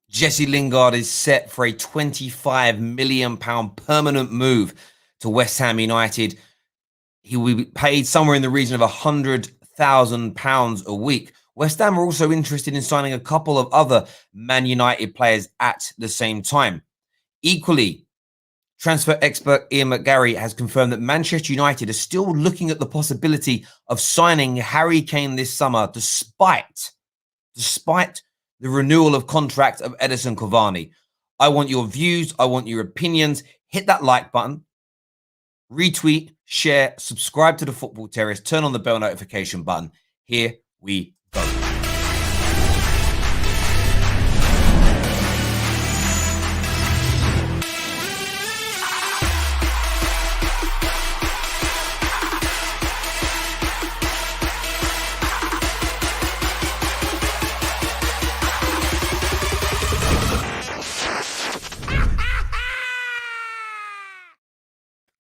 Jesse Lingard is set for a £25 million permanent move to West Ham United. He will be paid somewhere in the region of £100,000 a week. West Ham are also interested in signing a couple of other Man United players at the same time. Equally, transfer expert Ian McGarry has confirmed that Manchester United are still looking at the possibility of signing Harry Kane this summer, despite the renewal of contract of Edinson Cavani. I want your views. I want your opinions. Hit that like button, retweet, share, subscribe to the Football Terrace, turn on the bell notification button. Here we go.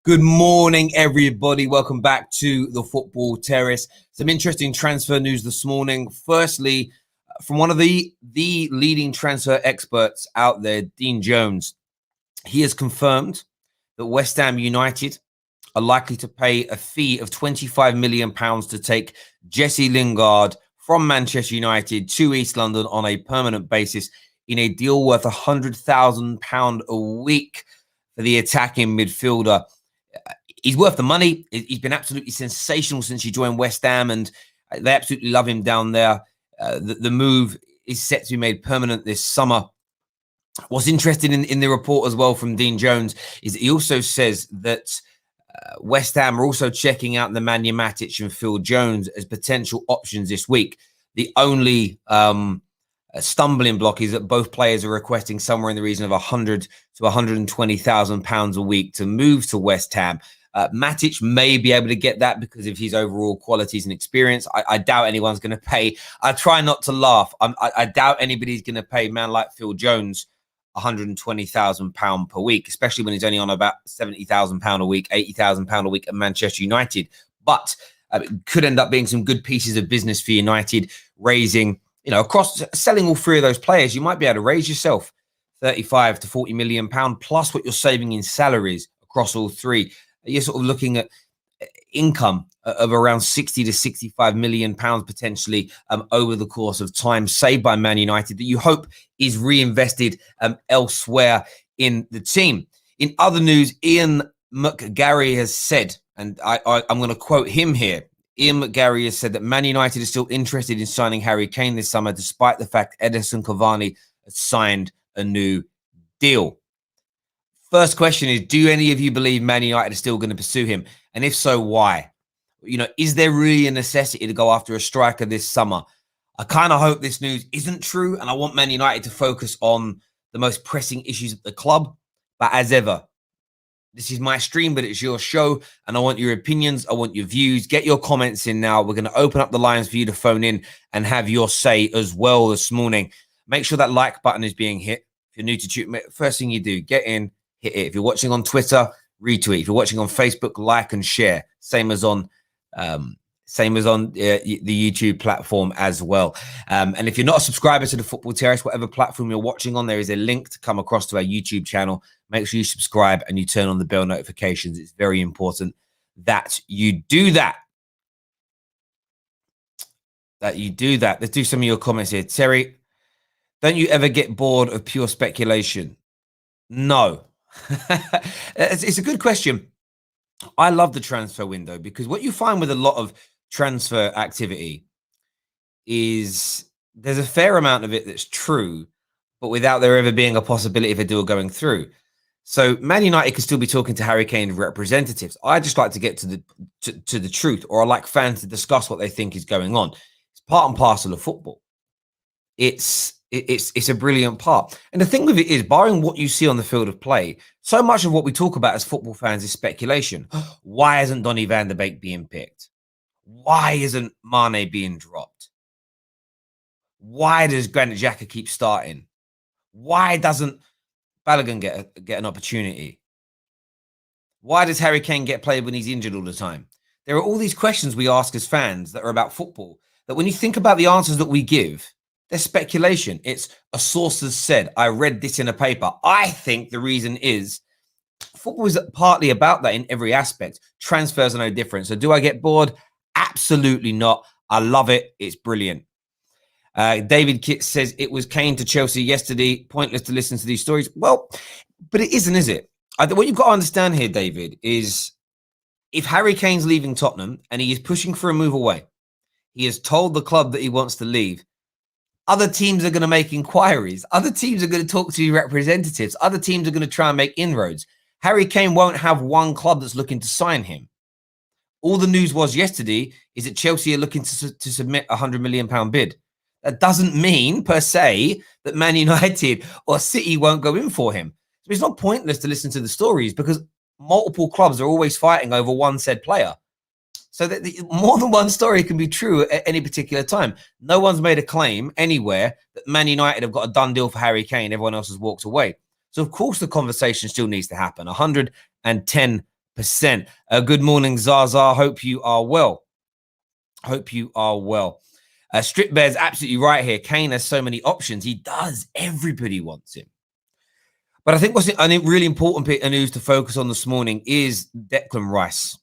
Good morning, everybody. Welcome back to the Football Terrace. Some interesting transfer news this morning. Firstly, from one of the leading transfer experts out there, Dean Jones. He has confirmed that West Ham United are likely to pay a fee of £25 million to take Jesse Lingard from Manchester United to East London on a permanent basis in a deal worth £100,000 a week for the attacking midfielder. He's worth the money. He's been absolutely sensational since he joined West Ham, and they absolutely love him down there. The move is set to be made permanent this summer. What's interesting in the report as well from Dean Jones is that he also says that West Ham are also checking out Nemanja Matic and Phil Jones as potential options this week. The only stumbling block is that both players are requesting somewhere in the region of £100,000 to £120,000 a week to move to West Ham. Matic may be able to get that because of his overall qualities and experience. I doubt anyone's going to pay. I try not to laugh. I doubt anybody's going to pay a man like Phil Jones £120,000 per week, especially when he's only on about £70,000 a week, £80,000 a week at Manchester United. But it could end up being some good pieces of business for United, raising, across selling all three of those players, you might be able to raise yourself £35 to £40 million plus what you're saving in salaries across all three. You're sort of looking at income of around £60 to £65 million potentially over the course of time saved by Man United that you hope is reinvested elsewhere in the team. In other news, Ian McGarry has said, and I'm going to quote him here, Ian McGarry has said that Man United is still interested in signing Harry Kane this summer, despite the fact Edinson Cavani has signed a new deal. First question is, do any of you believe Man United are still going to pursue him? And if so, why? Is there really a necessity to go after a striker this summer? I kind of hope this news isn't true, and I want Man United to focus on the most pressing issues at the club. But as ever, this is my stream, but it's your show, and I want your opinions. I want your views. Get your comments in now. We're going to open up the lines for you to phone in and have your say as well this morning. Make sure that like button is being hit. If you're new to YouTube, first thing you do, get in, hit it. If you're watching on Twitter, retweet. If you're watching on Facebook, like and share. Same as on the YouTube platform as well. And if you're not a subscriber to the Football Terrace, whatever platform you're watching on, there is a link to come across to our YouTube channel. Make sure you subscribe and you turn on the bell notifications. It's very important that you do that. Let's do some of your comments here. Terry, don't you ever get bored of pure speculation? No. It's a good question. I love the transfer window because what you find with a lot of transfer activity is there's a fair amount of it that's true, but without there ever being a possibility of a deal going through. So Man United could still be talking to Harry Kane representatives. I just like to get to the truth, or I like fans to discuss what they think is going on. It's part and parcel of football. It's a brilliant part. And the thing with it is, barring what you see on the field of play, so much of what we talk about as football fans is speculation. Why isn't Donny van de Beek being picked? Why isn't Mane being dropped? Why does Granit Xhaka keep starting? Why doesn't Balogun get an opportunity? Why does Harry Kane get played when he's injured all the time? There are all these questions we ask as fans that are about football, that when you think about the answers that we give, There's speculation. It's a source has said, I read this in a paper. I think the reason is football is partly about that in every aspect. Transfers are no different. So do I get bored? Absolutely not. I love it. It's brilliant. David Kitts says it was Kane to Chelsea yesterday. Pointless to listen to these stories. Well, but it isn't, is it? What you've got to understand here, David, is if Harry Kane's leaving Tottenham and he is pushing for a move away, he has told the club that he wants to leave. Other teams are going to make inquiries. Other teams are going to talk to representatives. Other teams are going to try and make inroads. Harry Kane won't have one club that's looking to sign him. All the news was yesterday is that Chelsea are looking to submit a £100 million bid. That doesn't mean, per se, that Man United or City won't go in for him. So it's not pointless to listen to the stories because multiple clubs are always fighting over one said player. So that more than one story can be true at any particular time. No one's made a claim anywhere that Man United have got a done deal for Harry Kane. Everyone else has walked away. So, of course, the conversation still needs to happen. 110%. Good morning, Zaza. Hope you are well. Hope you are well. Strip Bear's absolutely right here. Kane has so many options. He does. Everybody wants him. But I think what's a really important bit of news to focus on this morning is Declan Rice.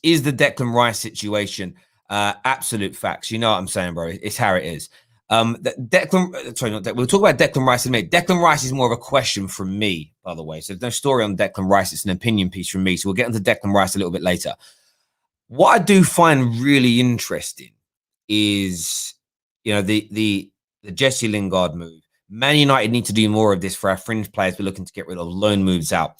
Is the Declan Rice situation absolute facts? You know what I'm saying, bro. It's how it is. We'll talk about Declan Rice in a minute. Declan Rice is more of a question from me, by the way. So there's no story on Declan Rice. It's an opinion piece from me. So we'll get into Declan Rice a little bit later. What I do find really interesting is, the Jesse Lingard move. Man United need to do more of this for our fringe players. We're looking to get rid of loan moves out.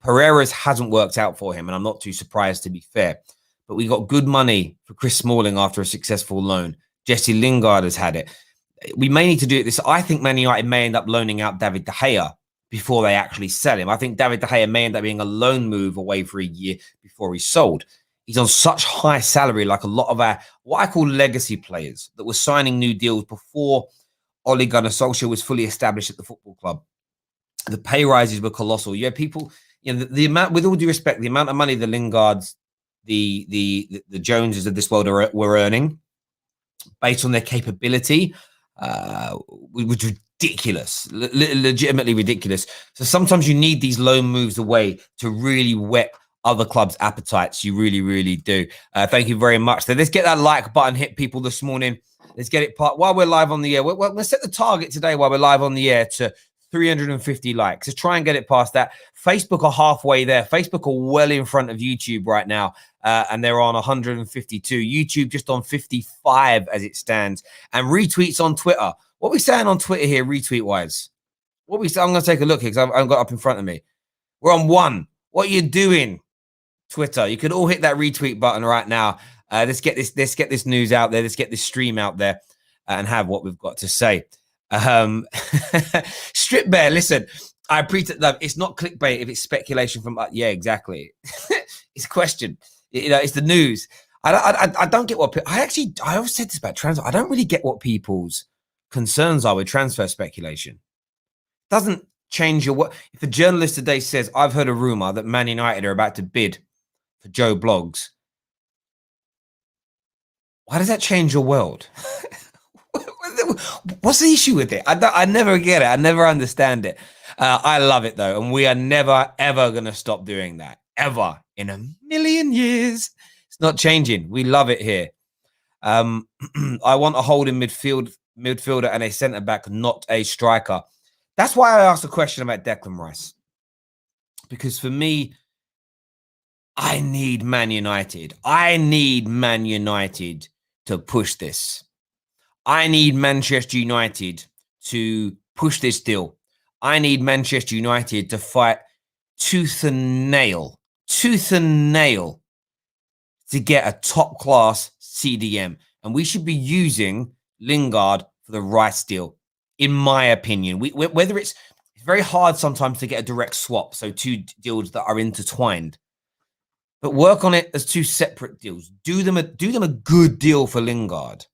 Pereira's hasn't worked out for him, and I'm not too surprised, to be fair. But we got good money for Chris Smalling after a successful loan. Jesse Lingard has had it. We may need to do it this. I think Man United may end up loaning out David De Gea before they actually sell him. I think David De Gea may end up being a loan move away for a year before he's sold. He's on such high salary, like a lot of our, what I call legacy players that were signing new deals before Ole Gunnar Solskjaer was fully established at the football club. The pay rises were colossal. You had people, the amount, with all due respect, the amount of money the Lingards, the Joneses of this world were earning based on their capability was ridiculous, legitimately ridiculous. So sometimes you need these loan moves away to really whet other clubs' appetites. You really, really do. Thank you very much. So let's get that like button hit, people, this morning. Let's get it while we're live on the air. Let's set the target today while we're live on the air to 350 likes. Let's try and get it past that. Facebook are halfway there. Facebook are well in front of YouTube right now, and they're on 152. YouTube just on 55 as it stands. And retweets on Twitter. What are we saying on Twitter here, retweet-wise? I'm going to take a look here because I've got it up in front of me. We're on 1. What are you doing, Twitter? You can all hit that retweet button right now. Let's get this news out there. Let's get this stream out there and have what we've got to say. Strip Bear, listen, I appreciate that. It's not clickbait if it's speculation from, yeah, exactly. It's a question. It's the news. I don't get what I always said this about transfer. I don't really get what people's concerns are with transfer speculation. It doesn't change your what. If a journalist today says, I've heard a rumor that Man United are about to bid for Joe Bloggs, why does that change your world? What's the issue with it? I never get it. I never understand it. I love it, though. And we are never, ever going to stop doing that. Ever. In a million years. It's not changing. We love it here. I want a holding midfielder and a centre-back, not a striker. That's why I asked a question about Declan Rice. Because for me, I need Man United. I need Man United to push this. I need Manchester United to push this deal. I need Manchester United to fight tooth and nail to get a top-class CDM. And we should be using Lingard for the Rice deal, in my opinion. Whether it's very hard sometimes to get a direct swap, so two deals that are intertwined. But work on it as two separate deals. Do them a good deal for Lingard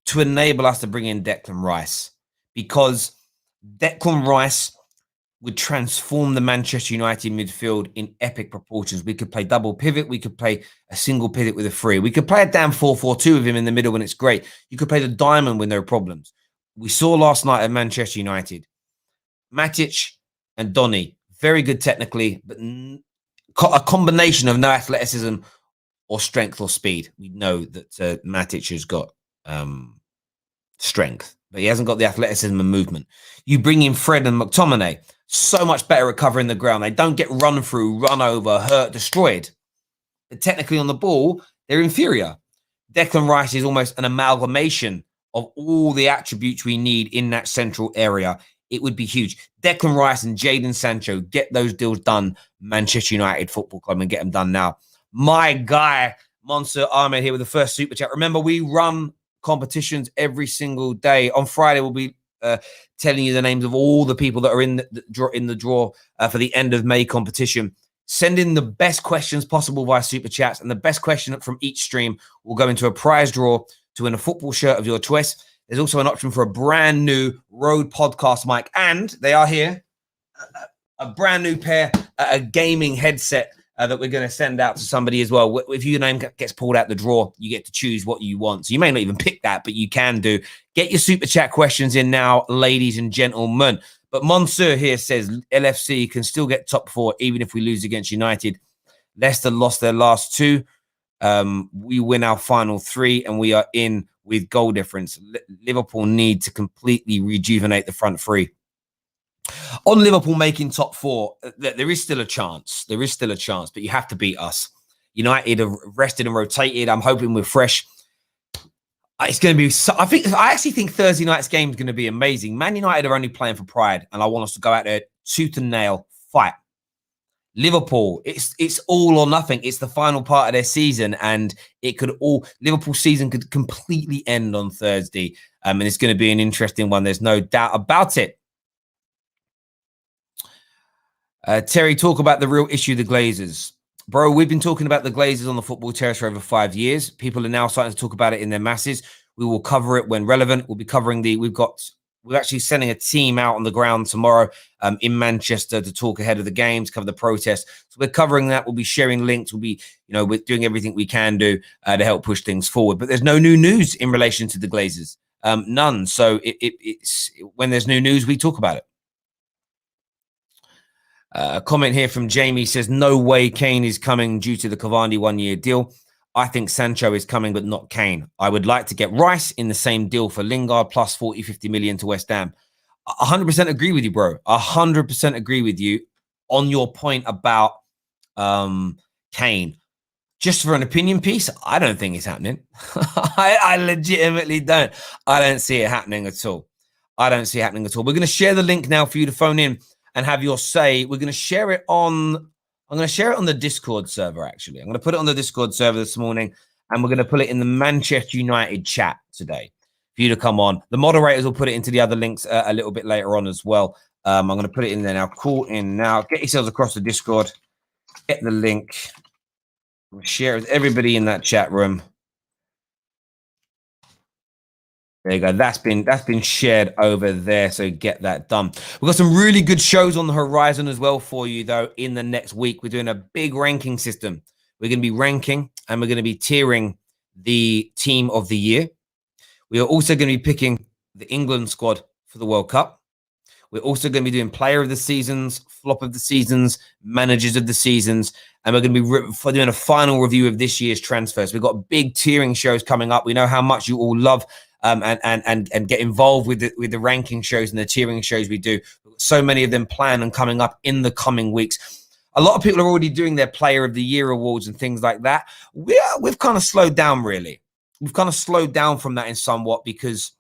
to enable us to bring in Declan Rice, because Declan Rice would transform the Manchester United midfield in epic proportions. We could play double pivot. We could play a single pivot with a 3. We could play a damn 4-4-2 with him in the middle when it's great. You could play the diamond when there are problems. we saw last night at Manchester United, Matic and Donny, very good technically, but a combination of no athleticism or strength or speed. We know that Matic has got strength, but he hasn't got the athleticism and movement. You bring in Fred and McTominay, so much better at covering the ground. They don't get run through, run over, hurt, destroyed. But technically on the ball, they're inferior. Declan Rice is almost an amalgamation of all the attributes we need in that central area. It would be huge. Declan Rice and Jadon Sancho, get those deals done, Manchester United Football Club, and get them done now. My guy, Monster Ahmed here with the first super chat. Remember, we run competitions every single day. On Friday, we'll be telling you the names of all the people that are in the draw for the end of May competition. Send in the best questions possible via super chats, and the best question from each stream will go into a prize draw to win a football shirt of your choice. There's also an option for a brand new Rode podcast mic, and they are here, a brand new pair, a gaming headset that we're going to send out to somebody as well. If your name gets pulled out the draw, you get to choose what you want. So you may not even pick that, but you can do. Get your super chat questions in now, ladies and gentlemen. But Monsieur here says LFC can still get top 4 even if we lose against United. Leicester lost their last 2. We win our final 3 and we are in with goal difference. Liverpool need to completely rejuvenate the front 3. On Liverpool making top 4, there is still a chance. There is still a chance, but you have to beat us. United have rested and rotated. I'm hoping we're fresh. It's going to be. I actually think Thursday night's game is going to be amazing. Man United are only playing for pride, and I want us to go out there tooth and nail, fight. Liverpool, it's all or nothing. It's the final part of their season, and Liverpool's season could completely end on Thursday, and it's going to be an interesting one. There's no doubt about it. Terry, talk about the real issue, the Glazers. Bro, we've been talking about the Glazers on the Football Terrace for over 5 years. People are now starting to talk about it in their masses. We will cover it when relevant. We'll be covering we're actually sending a team out on the ground tomorrow in Manchester to talk ahead of the games, cover the protests. So we're covering that. We'll be sharing links. We'll be, we're doing everything we can do to help push things forward. But there's no new news in relation to the Glazers. None. So it's when there's new news, we talk about it. A comment here from Jamie says, no way Kane is coming due to the Cavani 1-year deal. I think Sancho is coming, but not Kane. I would like to get Rice in the same deal for Lingard plus 40, 50 million to West Ham. 100% agree with you, bro. 100% agree with you on your point about Kane. Just for an opinion piece, I don't think it's happening. I legitimately don't. I don't see it happening at all. I don't see it happening at all. We're going to share the link now for you to phone in and have your say. We're going to share it on, I'm going to share it on the Discord server, actually. I'm going to put it on the Discord server this morning, and we're going to put it in the Manchester United chat today for you to come on. The moderators will put it into the other links a little bit later on as well. I'm going to put it in there now. Call in now. Get yourselves across the Discord. Get the link. We'll share it with everybody in that chat room. There you go. That's been shared over there. So get that done. We've got some really good shows on the horizon as well for you, though, in the next week. We're doing a big ranking system. We're going to be ranking and we're going to be tiering the team of the year. We are also going to be picking the England squad for the World Cup. We're also going to be doing player of the seasons, flop of the seasons, managers of the seasons, and we're going to be doing a final review of this year's transfers. We've got big tiering shows coming up. We know how much you all love and get involved with the ranking shows and the tiering shows we do. So many of them planned and coming up in the coming weeks. A lot of people are already doing their player of the year awards and things like that. We've kind of slowed down, really. We've kind of slowed down from that in somewhat because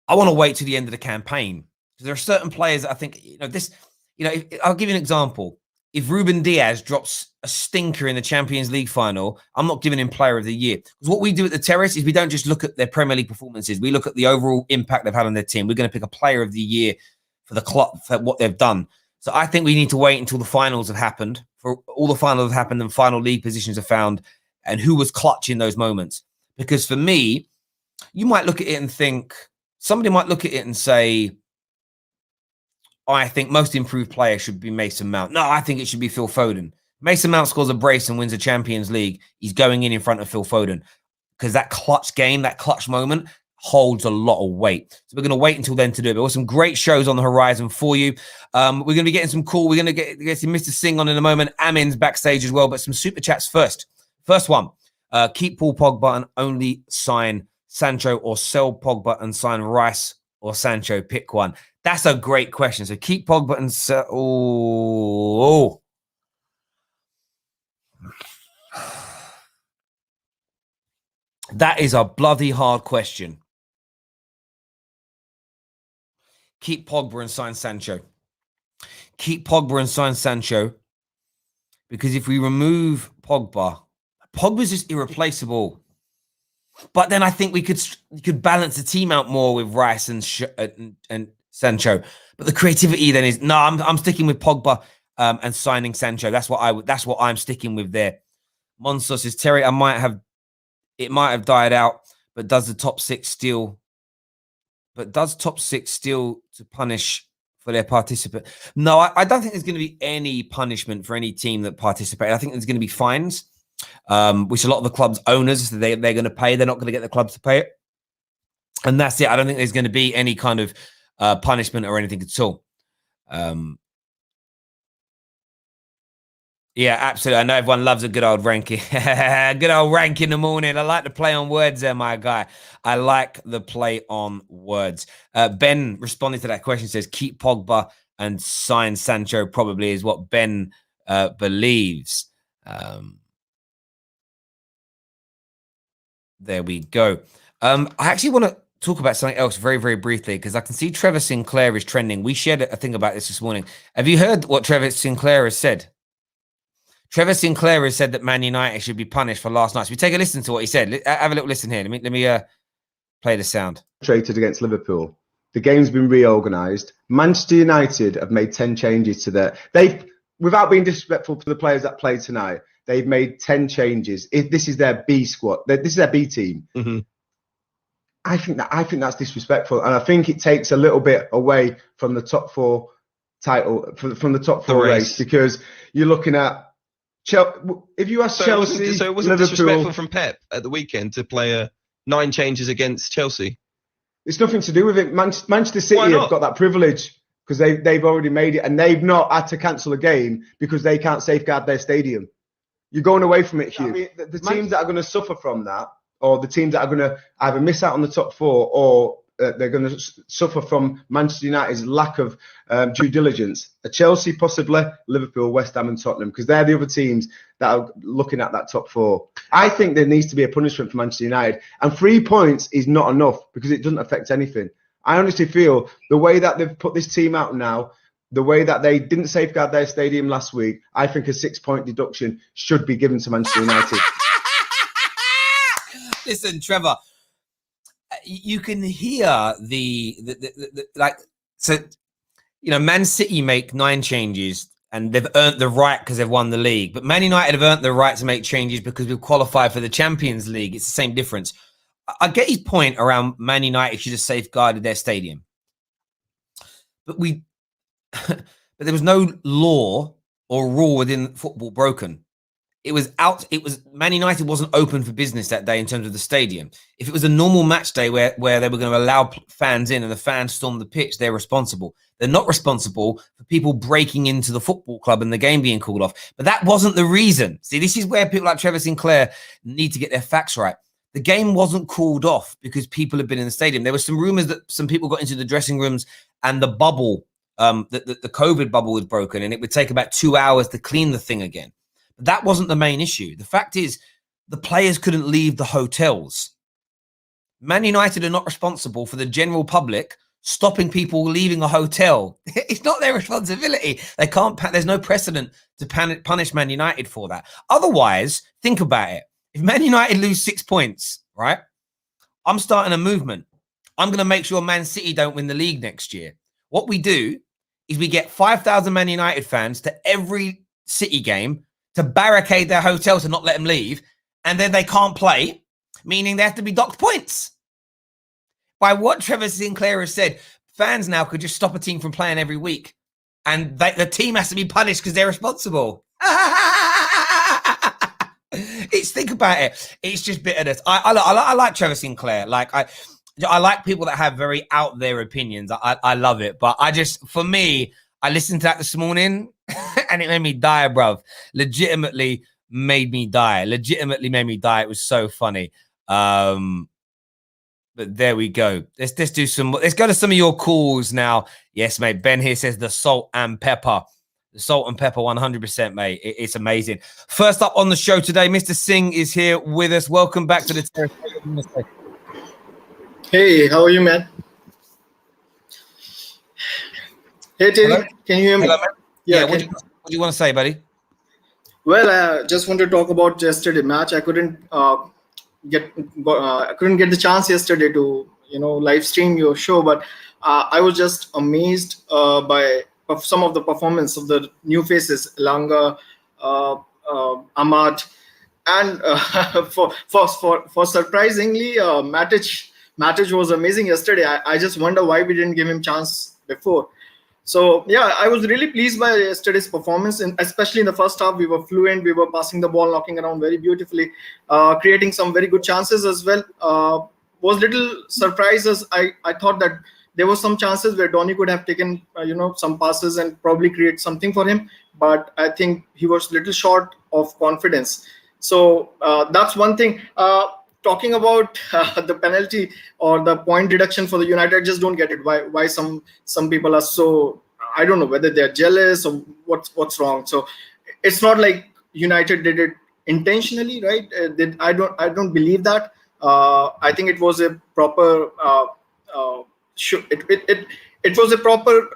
I want to wait to the end of the campaign. There are certain players that I think, I'll give you an example. If Ruben Diaz drops a stinker in the Champions League final, I'm not giving him player of the year. Because what we do at the Terrace is we don't just look at their Premier League performances. We look at the overall impact they've had on their team. We're going to pick a player of the year for the club, for what they've done. So I think we need to wait until the finals have happened, for all the finals have happened and final league positions are found and who was clutch in those moments. Because for me, you might look at it and think, somebody might look at it and say, I think most improved player should be Mason Mount. No, I think it should be Phil Foden. Mason Mount scores a brace and wins a Champions League. He's going in front of Phil Foden because that clutch game, that clutch moment, holds a lot of weight. So we're going to wait until then to do it. But there's some great shows on the horizon for you. We're going to be getting some cool. We're going to get some Mr. Singh on in a moment. Amin's backstage as well. But some super chats first. First one. Keep Paul Pogba and only sign Sancho, or sell Pogba and sign Rice or Sancho. Pick one. That's a great question. So keep Pogba and sell. Oh. That is a bloody hard question. Keep Pogba and sign Sancho. Keep Pogba and sign Sancho. Because if we remove Pogba, Pogba's just irreplaceable. But then I think we could balance the team out more with Rice and Sancho. But the creativity then is no. I'm sticking with Pogba and signing Sancho. That's what I'm sticking with there. Monster says Terry, it might have died out, but does the top six still? But does top six still to punish for their participant? No, I don't think there's going to be any punishment for any team that participated. I think there's going to be fines, which a lot of the club's owners, they're going to pay. They're not going to get the clubs to pay it. And that's it. I don't think there's going to be any kind of punishment or anything at all. Yeah, absolutely. I know everyone loves a good old ranking. Good old rank in the morning. I like the play on words there, my guy. I like the play on words. Ben responding to that question says, keep Pogba and sign Sancho, probably is what Ben believes. There we go. I actually want to talk about something else very, very briefly, because I can see Trevor Sinclair is trending. We shared a thing about this morning. Have you heard what Trevor Sinclair has said? Trevor Sinclair has said that Man United should be punished for last night. So we take a listen to what he said. Have a little listen here. Let me play the sound. Traded against Liverpool. The game's been reorganised. Manchester United have made 10 changes to their. They've, without being disrespectful to the players that played tonight, they've made 10 changes. This is their B squad. This is their B team. Mm-hmm. I think that's disrespectful, and I think it takes a little bit away from the top four title, from the top four race, because you're looking at. If you ask Chelsea, so it wasn't disrespectful from Pep at the weekend to play 9 changes against Chelsea? It's nothing to do with it. Manchester City have got that privilege because they've already made it, and they've not had to cancel a game because they can't safeguard their stadium. You're going away from it, Hugh. I mean, the teams that are going to suffer from that, or the teams that are going to either miss out on the top four, or they're going to suffer from Manchester United's lack of due diligence, are Chelsea, possibly Liverpool, West Ham and Tottenham, because they're the other teams that are looking at that top four. I think there needs to be a punishment for Manchester United, and 3 points is not enough because it doesn't affect anything. I honestly feel the way that they've put this team out now, the way that they didn't safeguard their stadium last week, I think a 6-point deduction should be given to Manchester United. Listen, Trevor, you can hear the like, so, you know, Man City make 9 changes and they've earned the right because they've won the league. But Man United have earned the right to make changes because we've qualified for the Champions League. It's the same difference. I get his point around Man United should have safeguarded their stadium. But there was no law or rule within football broken. It was Man United wasn't open for business that day in terms of the stadium. If it was a normal match day where they were going to allow fans in and the fans stormed the pitch, they're responsible. They're not responsible for people breaking into the football club and the game being called off. But that wasn't the reason. See, this is where people like Trevor Sinclair need to get their facts right. The game wasn't called off because people had been in the stadium. There were some rumors that some people got into the dressing rooms and the bubble, the COVID bubble was broken, and it would take about 2 hours to clean the thing again. But that wasn't the main issue. The fact is, the players couldn't leave the hotels. Man United are not responsible for the general public stopping people leaving a hotel. It's not their responsibility. They can't. There's no precedent to punish Man United for that. Otherwise, think about it. If Man United lose 6 points, right? I'm starting a movement. I'm going to make sure Man City don't win the league next year. What we do is we get 5,000 Man United fans to every City game to barricade their hotel to not let them leave, and then they can't play, meaning they have to be docked points. By what Trevor Sinclair has said, fans now could just stop a team from playing every week, and the team has to be punished because they're responsible. Think about it. It's just bitterness. I like Trevor Sinclair. Like I like people that have very out there opinions. I love it. But for me, I listened to that this morning and it made me die, bruv. Legitimately made me die. It was so funny. But there we go. Let's do some. Let's go to some of your calls now. Yes, mate. Ben here says the salt and pepper. The salt and pepper, 100%, mate. It's amazing. First up on the show today, Mr. Singh is here with us. Welcome back to the terrace. Hey, how are you, man? Hey, Terry, Hello? Can you hear me? Hello, man. Yeah, what do you want to say, buddy? Well, I just want to talk about yesterday's match. I couldn't get the chance yesterday to live stream your show, but I was just amazed by some of the performance of the new faces, Langa, Ahmad, and for surprisingly, Matic was amazing yesterday. I just wonder why we didn't give him chance before. So yeah, I was really pleased by yesterday's performance, and especially in the first half, we were fluent. We were passing the ball, knocking around very beautifully, creating some very good chances as well. Was little surprised as I thought that there were some chances where Donny could have taken some passes and probably create something for him, but I think he was little short of confidence. So that's one thing. Talking about the penalty or the point deduction for the United, I just don't get it. Why some people are so, I don't know whether they're jealous or what's wrong. So it's not like United did it intentionally, right? I don't believe that. I think it was a proper it was a proper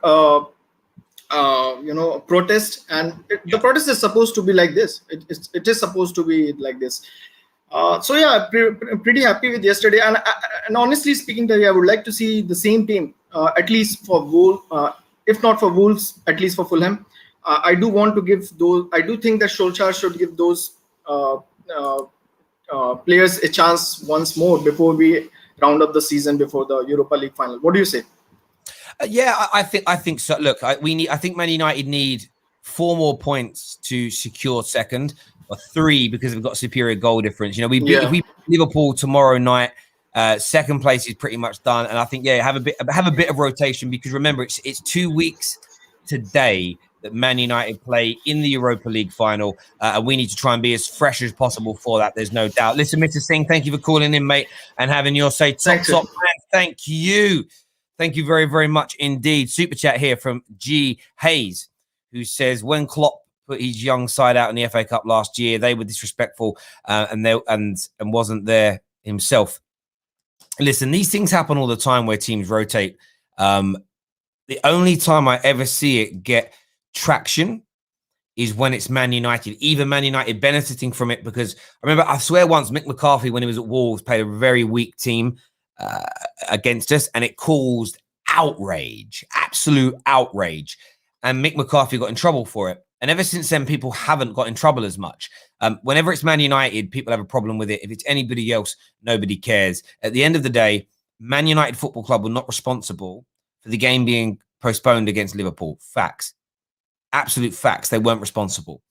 protest, and the protest is supposed to be like this. It is supposed to be like this. So yeah, pretty happy with yesterday, and honestly speaking, I would like to see the same team at least for Wolves, if not for Wolves, at least for Fulham. I do want to give those. I do think that Solskjaer should give those players a chance once more before we round up the season before the Europa League final. What do you say? Yeah, I think so. Look, I think Man United need 4 more points to secure second, or 3 because we've got superior goal difference. If we beat Liverpool tomorrow night, second place is pretty much done. And I think have a bit of rotation, because remember it's 2 weeks today that Man United play in the Europa League final, and we need to try and be as fresh as possible for that. There's no doubt. Listen, Mr. Singh, thank you for calling in, mate, and having your say. Top man, thank you. Thank you very, very much indeed. Super chat here from G. Hayes, who says, when Klopp put his young side out in the FA Cup last year, they were disrespectful and wasn't there himself. Listen, these things happen all the time where teams rotate. The only time I ever see it get traction is when it's Man United, even Man United benefiting from it, because I swear once Mick McCarthy, when he was at Wolves, played a very weak team against us, and it caused outrage, absolute outrage. And Mick McCarthy got in trouble for it. And ever since then, people haven't got in trouble as much. Whenever it's Man United, people have a problem with it. If it's anybody else, nobody cares. At the end of the day, Man United Football Club were not responsible for the game being postponed against Liverpool. Facts. Absolute facts. They weren't responsible.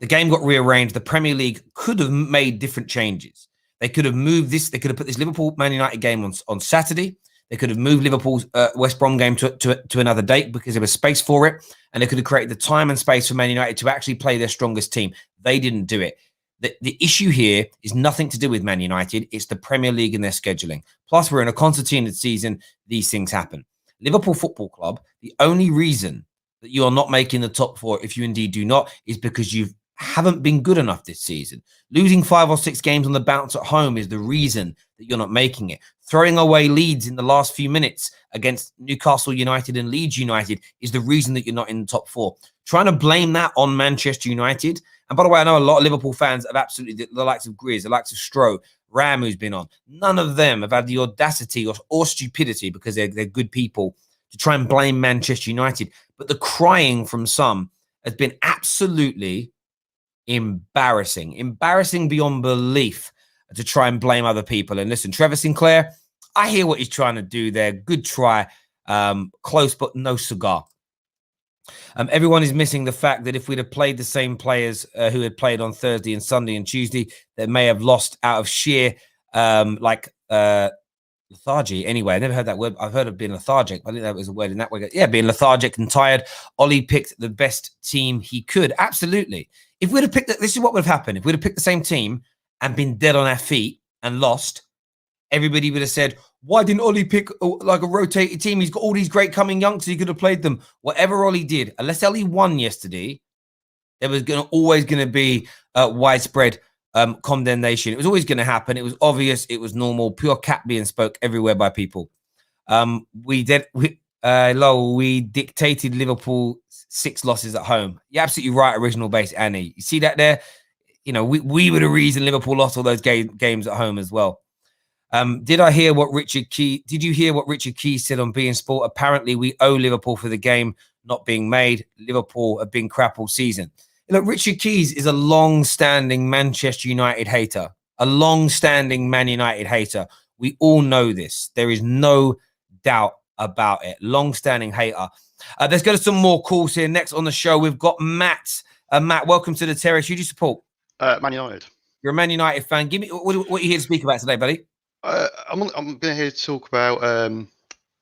The game got rearranged. The Premier League could have made different changes. They could have moved this. They could have put this Liverpool-Man United game on Saturday. They could have moved Liverpool's West Brom game to another date because there was space for it. And they could have created the time and space for Man United to actually play their strongest team. They didn't do it. The issue here is nothing to do with Man United. It's the Premier League and their scheduling. Plus, we're in a concertinaed season. These things happen. Liverpool Football Club, the only reason that you are not making the top 4, if you indeed do not, is because you haven't been good enough this season. Losing 5 or 6 games on the bounce at home is the reason that you're not making it. Throwing away leads in the last few minutes against Newcastle United and Leeds United is the reason that you're not in the top 4. Trying to blame that on Manchester United. And by the way, I know a lot of Liverpool fans have absolutely, the likes of Grizz, the likes of Stroh, Ram, who's been on. None of them have had the audacity or stupidity, because they're good people, to try and blame Manchester United. But the crying from some has been absolutely embarrassing beyond belief, to try and blame other people. And listen, Trevor Sinclair, I hear what he's trying to do there. Good try. Close, but no cigar. Everyone is missing the fact that if we'd have played the same players who had played on Thursday and Sunday and Tuesday, they may have lost out of sheer lethargy. Anyway, I never heard that word. I've heard of being lethargic. I didn't know it was a word in that way. Yeah, being lethargic and tired. Ollie picked the best team he could. Absolutely. If we'd have picked, this is what would have happened. If we'd have picked the same team and been dead on our feet and lost, everybody would have said, why didn't Ollie pick like a rotated team? He's got all these great coming youngsters. He could have played them. Whatever Ollie did, unless Ollie won yesterday, there was always going to be widespread condemnation. It was always going to happen. It was obvious. It was normal. Pure cat being spoke everywhere by people. We dictated Liverpool 6 losses at home. You're absolutely right, original base, Annie. You see that there? You know, we were the reason Liverpool lost all those games at home as well. Did you hear what Richard Key said on Bein Sport? Apparently, we owe Liverpool for the game not being made. Liverpool have been crap all season. Look, Richard Keys is a long-standing Manchester United hater, a long-standing Man United hater. We all know this. There is no doubt about it. Long-standing hater. Let's go to some more calls here. Next on the show, we've got Matt. Matt, welcome to the terrace. Who do you support? Man United. You're a Man United fan. Give me what are you here to speak about today, buddy? I'm going here to talk about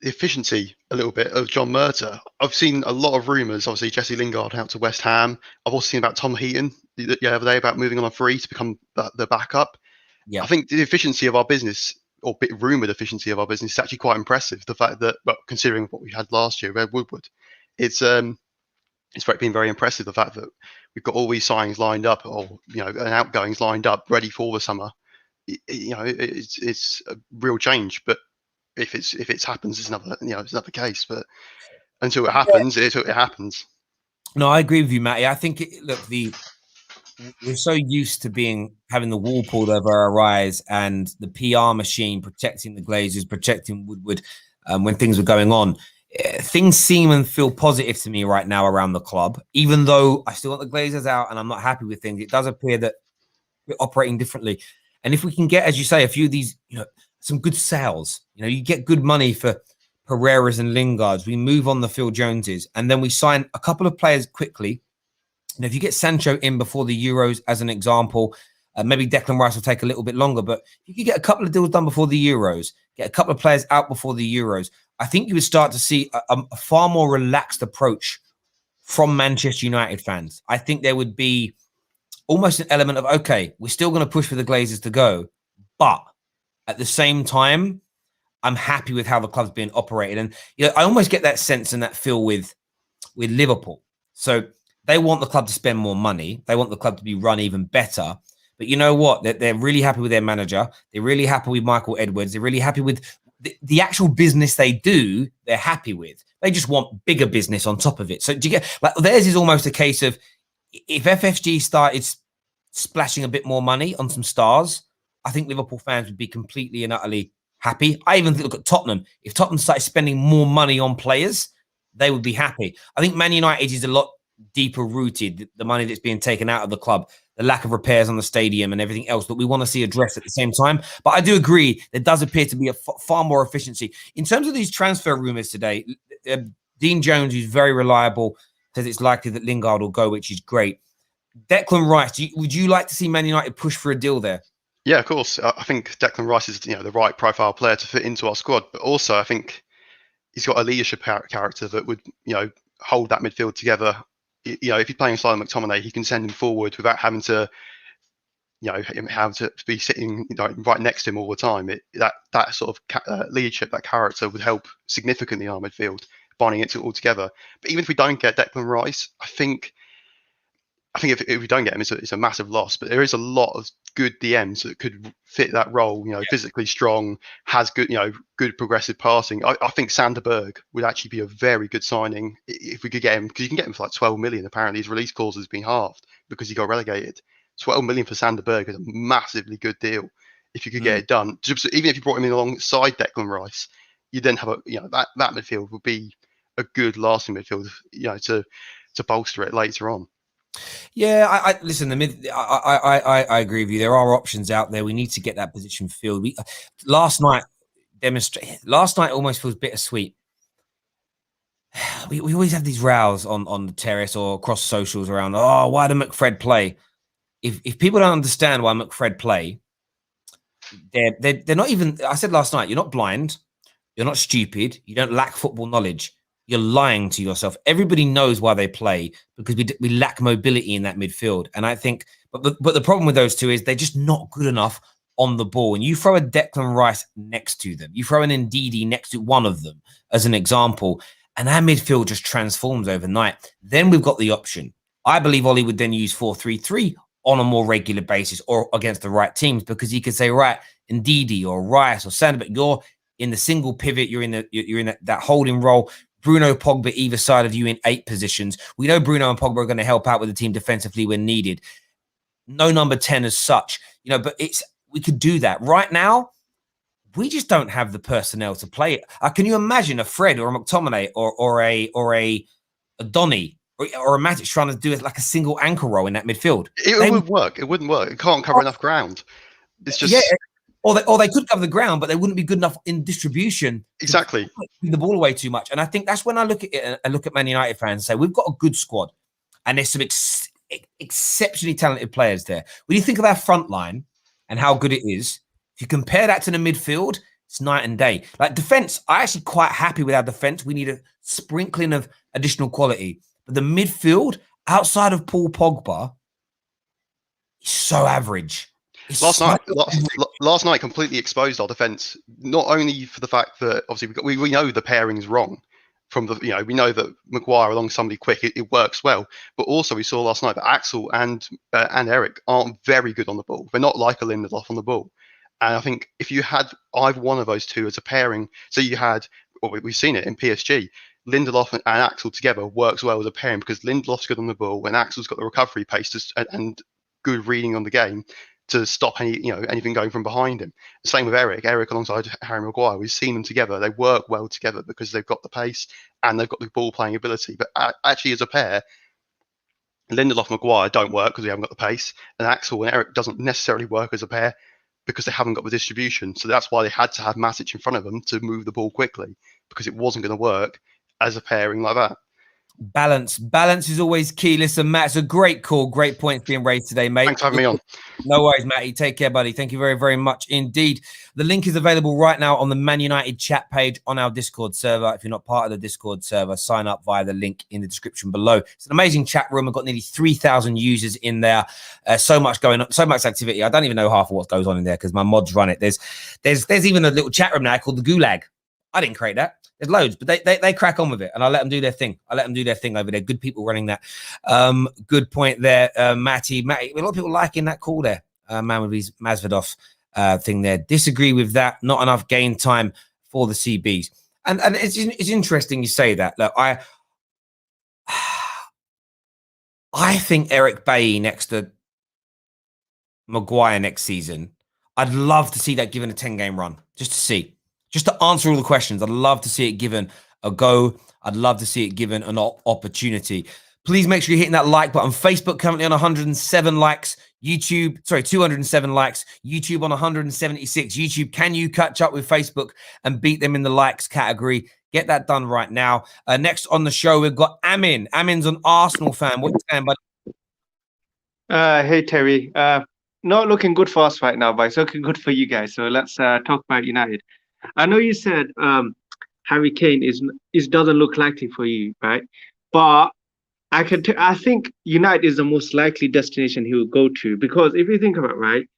the efficiency a little bit of John Murtough. I've seen a lot of rumours. Obviously, Jesse Lingard out to West Ham. I've also seen about Tom Heaton the other day about moving on a free to become the backup. Yeah, I think the efficiency of our business, or rumoured efficiency of our business, is actually quite impressive. The fact that, well, considering what we had last year, Red Woodward, it's been very impressive. The fact that we've got all these signings lined up, or and outgoings lined up, ready for the summer. It's a real change. But if it happens, it's another case. But until it happens, it happens. No, I agree with you, Matty. I think we're so used to having the wall pulled over our eyes and the PR machine protecting the Glazers, protecting Woodward when things were going on. Things seem and feel positive to me right now around the club, even though I still want the Glazers out and I'm not happy with things. It does appear that we're operating differently. And if we can get, as you say, a few of these, some good sales, you get good money for Pereiras and Lingards. We move on the Phil Joneses, and then we sign a couple of players quickly. And if you get Sancho in before the Euros, as an example, maybe Declan Rice will take a little bit longer, but if you could get a couple of deals done before the Euros, get a couple of players out before the Euros, I think you would start to see a far more relaxed approach from Manchester United fans. I think there would be almost an element of, okay, we're still going to push for the Glazers to go, but at the same time, I'm happy with how the club's being operated. And I almost get that sense and that feel with Liverpool. So they want the club to spend more money. They want the club to be run even better. But you know what? They're really happy with their manager. They're really happy with Michael Edwards. They're really happy with the actual business they do. They're happy with. They just want bigger business on top of it. So do you get, theirs is almost a case of, if FFG started splashing a bit more money on some stars, I think Liverpool fans would be completely and utterly happy. I even look at Tottenham. If Tottenham started spending more money on players, they would be happy. I think Man United is a lot deeper rooted, the money that's being taken out of the club, the lack of repairs on the stadium and everything else that we want to see addressed at the same time. But I do agree, there does appear to be a far more efficiency. In terms of these transfer rumours today, Dean Jones, who's very reliable, says it's likely that Lingard will go, which is great. Declan Rice, would you like to see Man United push for a deal there? Yeah, of course. I think Declan Rice is the right profile player to fit into our squad, but also I think he's got a leadership character that would hold that midfield together. If he's playing Simon McTominay, he can send him forward without having to have to be sitting right next to him all the time. That sort of leadership, that character would help significantly in our midfield, binding it all together. But even if we don't get Declan Rice, I think if we don't get him, it's a massive loss. But there is a lot of good DMs that could fit that role. Physically strong, has good, good progressive passing. I think Sander Berg would actually be a very good signing if we could get him, because you can get him for like 12 million. Apparently, his release clause has been halved because he got relegated. 12 million for Sander Berg is a massively good deal if you could get it done. Just, even if you brought him in alongside Declan Rice, you then have that midfield would be a good lasting midfield, to bolster it later on. Yeah, I listen. I agree with you. There are options out there. We need to get that position filled. Last night almost feels bittersweet. We always have these rows on the terrace or across socials around, why did McFred play? If people don't understand why McFred play, they're not even. I said last night, you're not blind, you're not stupid, you don't lack football knowledge. You're lying to yourself. Everybody knows why they play, because we lack mobility in that midfield. And I think, but the problem with those two is they're just not good enough on the ball. And you throw a Declan Rice next to them, you throw an Ndidi next to one of them as an example, and our midfield just transforms overnight. Then we've got the option. I believe Ollie would then use 4-3-3 on a more regular basis or against the right teams, because he could say, right, Ndidi or Rice or Sander, but you're in the single pivot, you're in that holding role. Bruno Pogba either side of you in 8 positions. We know Bruno and Pogba are going to help out with the team defensively when needed. No number 10 as such, but we could do that. Right now, we just don't have the personnel to play it. Can you imagine a Fred or a McTominay or a Donny or a Matic trying to do it like a single anchor role in that midfield? It wouldn't work. It wouldn't work. It can't cover enough ground. It's just... Yeah. Or they could cover the ground, but they wouldn't be good enough in distribution. Exactly. Give the ball away too much. And I think that's when I look at it and look at Man United fans and say, we've got a good squad. And there's some exceptionally talented players there. When you think of our front line and how good it is, if you compare that to the midfield, it's night and day. Like defense, I'm actually quite happy with our defense. We need a sprinkling of additional quality. But the midfield, outside of Paul Pogba, is so average. Last night completely exposed our defense, not only for the fact that obviously we know the pairing's wrong from the, we know that Maguire along somebody quick, it works well, but also we saw last night that Axel and Eric aren't very good on the ball. They're not like a Lindelof on the ball. And I think if you had either one of those two as a pairing, so you had, or we've seen it in PSG, Lindelof and Axel together works well as a pairing, because Lindelof's good on the ball and Axel's got the recovery pace and good reading on the game to stop anything going from behind him. The same with Eric alongside Harry Maguire. We've seen them together. They work well together because they've got the pace and they've got the ball playing ability. But actually, as a pair, Lindelof and Maguire don't work because they haven't got the pace, and Axel and Eric doesn't necessarily work as a pair because they haven't got the distribution. So that's why they had to have Matic in front of them to move the ball quickly, because it wasn't going to work as a pairing like that. Balance is always key. Listen, Matt, it's a great call, great points being raised today, mate. Thanks for having me on. No worries, Matty. Take care, buddy. Thank you very, very much indeed. The link is available right now on the Man United chat page on our Discord server. If you're not part of the Discord server, sign up via the link in the description below. It's an amazing chat room. I've got nearly 3,000 users in there. So much going on, so much activity. I don't even know half of what goes on in there because my mods run it. There's even a little chat room now called the Gulag. I didn't create that. There's loads, but they crack on with it, and I let them do their thing. I let them do their thing over there. Good people running that. Good point there, Matty. A lot of people liking that call there, man with his Masvidal thing there. Disagree with that. Not enough game time for the CBs, and it's interesting you say that. Look, I think Eric Bailly next to Maguire next season. I'd love to see that given a 10-game run, just to see. Just to answer all the questions. I'd love to see it given a go. I'd love to see it given an opportunity. Please make sure you're hitting that like button. Facebook currently on 107 likes. 207 likes. YouTube on 176. YouTube, can you catch up with Facebook and beat them in the likes category? Get that done right now. Next on the show, we've got Amin. Amin's an Arsenal fan. What are you saying, buddy? Hey, Terry. Not looking good for us right now, but it's looking good for you guys. So let's talk about United. I know you said Harry Kane doesn't look likely for you, right? But I think United is the most likely destination he will go to, because if you think about it, right,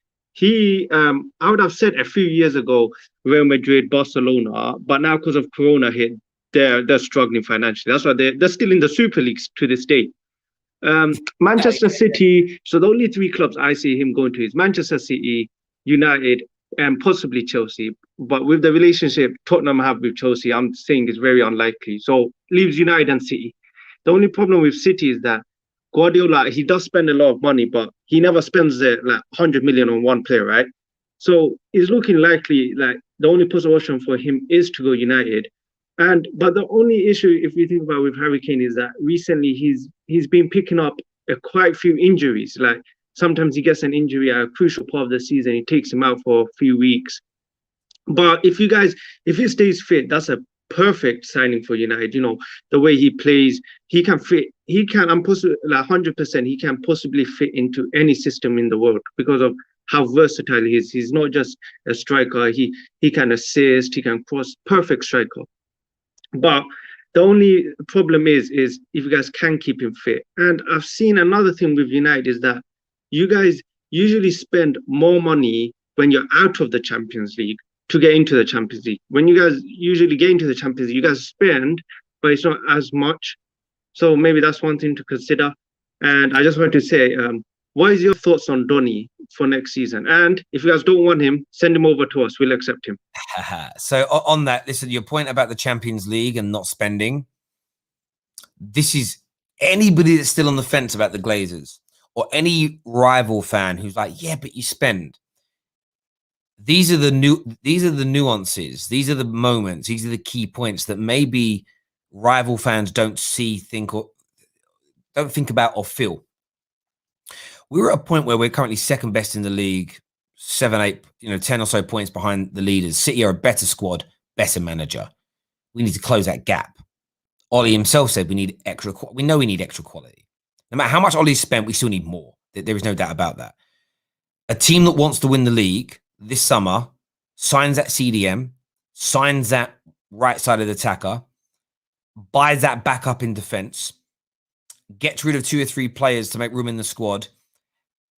I would have said a few years ago Real Madrid, Barcelona, but now because of Corona hit, they're struggling financially. That's why they're still in the Super Leagues to this day. Manchester City. So the only 3 clubs I see him going to is Manchester City, United, and possibly Chelsea. But with the relationship Tottenham have with Chelsea, I'm saying it's very unlikely. So leaves United and City. The only problem with City is that Guardiola, he does spend a lot of money, but he never spends like 100 million on one player, right? So it's looking likely like the only possible option for him is to go United. But the only issue, if you think about with Harry Kane, is that recently he's been picking up quite a few injuries. Like sometimes he gets an injury at a crucial part of the season, it takes him out for a few weeks. But if he stays fit, that's a perfect signing for United. The way he plays, I'm possibly 100%. He can possibly fit into any system in the world because of how versatile he is. He's not just a striker. He can assist, he can cross, perfect striker. But the only problem is if you guys can keep him fit. And I've seen another thing with United is that you guys usually spend more money when you're out of the Champions League to get into the Champions League. When you guys usually get into the Champions League, you guys spend, but it's not as much. So maybe that's one thing to consider. And I just wanted to say, what is your thoughts on Donny for next season? And if you guys don't want him, send him over to us. We'll accept him. So on that, listen, your point about the Champions League and not spending, this is anybody that's still on the fence about the Glazers or any rival fan who's like, yeah, but you spend. These are the nuances. These are the moments. These are the key points that maybe rival fans don't see, think about or feel. We're at a point where we're currently second best in the league, 7, 8, 10 or so points behind the leaders. City are a better squad, better manager. We need to close that gap. Ollie himself said we need extra. We know we need extra quality. No matter how much Ollie's spent, we still need more. There is no doubt about that. A team that wants to win the league this summer signs that CDM, signs that right side of the attacker, buys that back up in defense, gets rid of 2 or 3 players to make room in the squad,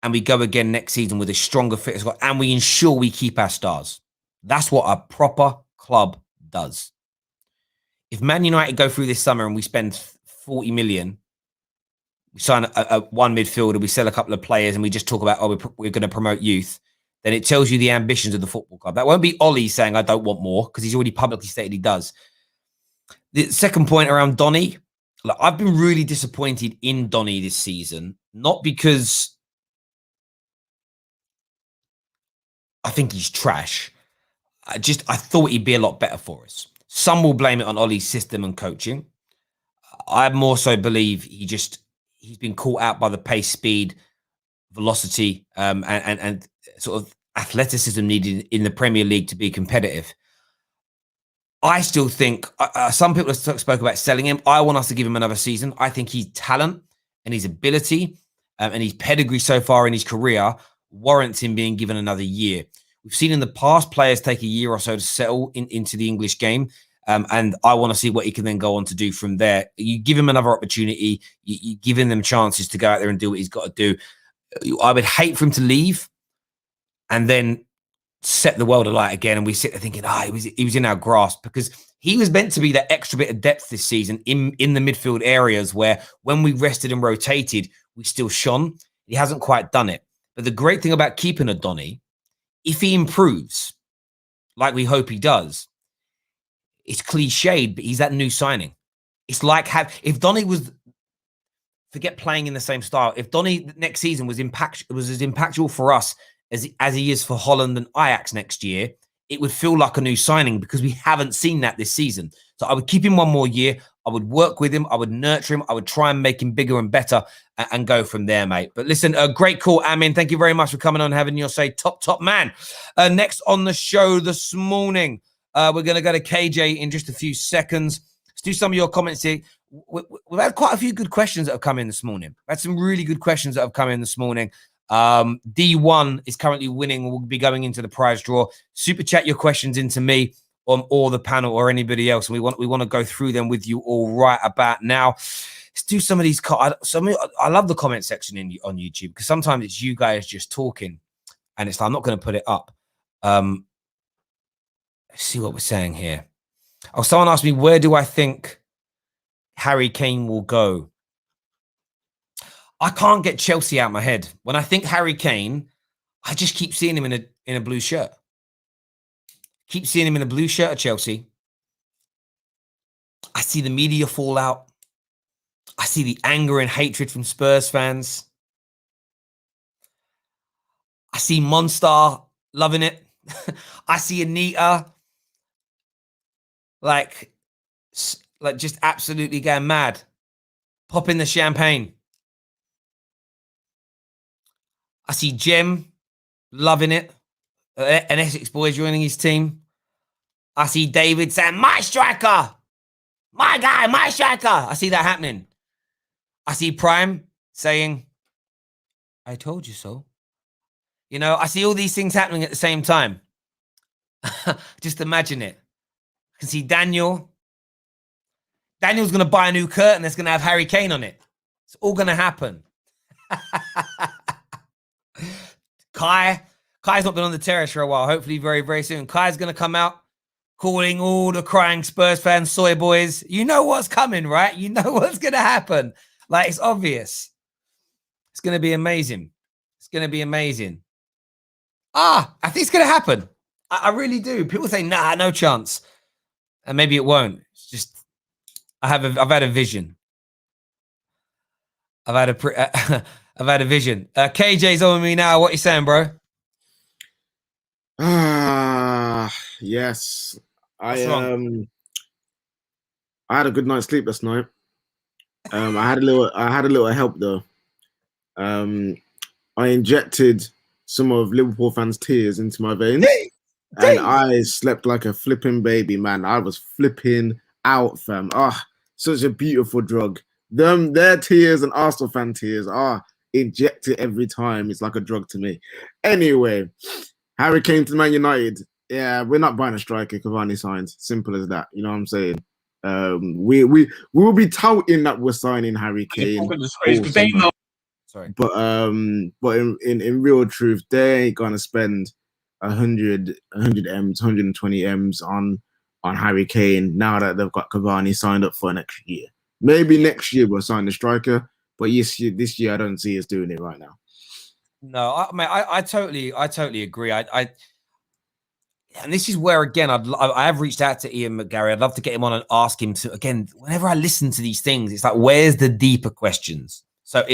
and we go again next season with a stronger, fitter squad, and we ensure we keep our stars. That's what a proper club does. If Man United go through this summer and we spend 40 million, we sign a one midfielder, we sell a couple of players, and we just talk about, we're going to promote youth, then it tells you the ambitions of the football club. That won't be Ollie saying, I don't want more, because he's already publicly stated he does. The second point around Donny, look, I've been really disappointed in Donny this season, not because I think he's trash. I thought he'd be a lot better for us. Some will blame it on Ollie's system and coaching. I more so believe he's been caught out by the pace, speed, velocity, and sort of athleticism needed in the Premier League to be competitive. I still think some people have spoke about selling him. I want us to give him another season. I think his talent and his ability and his pedigree so far in his career warrants him being given another year. We've seen in the past players take a year or so to settle into the English game. And I want to see what he can then go on to do from there. You give him another opportunity. You give him them chances to go out there and do what he's got to do. I would hate for him to leave and then set the world alight again. And we sit there thinking, he was in our grasp, because he was meant to be that extra bit of depth this season in the midfield areas where when we rested and rotated, we still shone. He hasn't quite done it. But the great thing about keeping a Donny, if he improves, like we hope he does, it's cliched, but he's that new signing. It's like if Donny was, forget playing in the same style, if Donny next season was as impactful for us as he is for Holland and Ajax next year, it would feel like a new signing, because we haven't seen that this season. So I would keep him one more year. I would work with him. I would nurture him. I would try and make him bigger and better and go from there, mate. But listen, a great call, Amin. Thank you very much for coming on, having your say. Top man. Next on the show this morning, we're going to go to KJ in just a few seconds. Let's do some of your comments here. We've had quite a few good questions that have come in this morning. We've had some really good questions that have come in this morning. D1 is currently winning. We'll be going into the prize draw. Super chat your questions into me or the panel or anybody else. And we want to go through them with you all right about now. Let's do some of these. I love the comment section on YouTube, because sometimes it's you guys just talking and it's like, I'm not going to put it up. Let's see what we're saying here. Oh, someone asked me, where do I think Harry Kane will go? I can't get Chelsea out of my head. When I think Harry Kane, I just keep seeing him in a blue shirt. Keep seeing him in a blue shirt at Chelsea. I see the media fallout. I see the anger and hatred from Spurs fans. I see Monstar loving it. I see Anita like just absolutely going mad. Popping the champagne. I see Jem loving it. An Essex boy joining his team. I see David saying, my striker. My guy, my striker. I see that happening. I see Prime saying, I told you so. You know, I see all these things happening at the same time. Just imagine it. I can see Daniel. Daniel's going to buy a new curtain that's going to have Harry Kane on it. It's all going to happen. Kai's not been on the terrace for a while. Hopefully very, very soon. Kai's going to come out calling all the crying Spurs fans soy boys. You know what's coming, right? You know what's going to happen. Like, it's obvious. It's going to be amazing. It's going to be amazing. I think it's going to happen. I really do. People say, nah, no chance. And maybe it won't. It's just, I've had a vision. I've had a vision. KJ's on with me now. What you saying, bro? Yes. I had a good night's sleep last night. I had a little help though. I injected some of Liverpool fans' tears into my veins, and I slept like a flipping baby, man. I was flipping out, fam. Such a beautiful drug. Their tears and Arsenal fan tears are injected every time. It's like a drug to me. Anyway, Harry Kane to Man United. Yeah, we're not buying a striker. Cavani signed. Simple as that. You know what I'm saying? We will be touting that we're signing Harry Kane. Sorry, but in real truth, they ain't gonna spend 100 M's, 120 M's on Harry Kane now that they've got Cavani signed up for an extra year. Maybe next year we'll sign the striker, but this year I don't see us doing it right now. No, I totally agree. And this is where again I have reached out to Ian McGarry. I'd love to get him on and ask him to again. Whenever I listen to these things, it's like, where's the deeper questions? So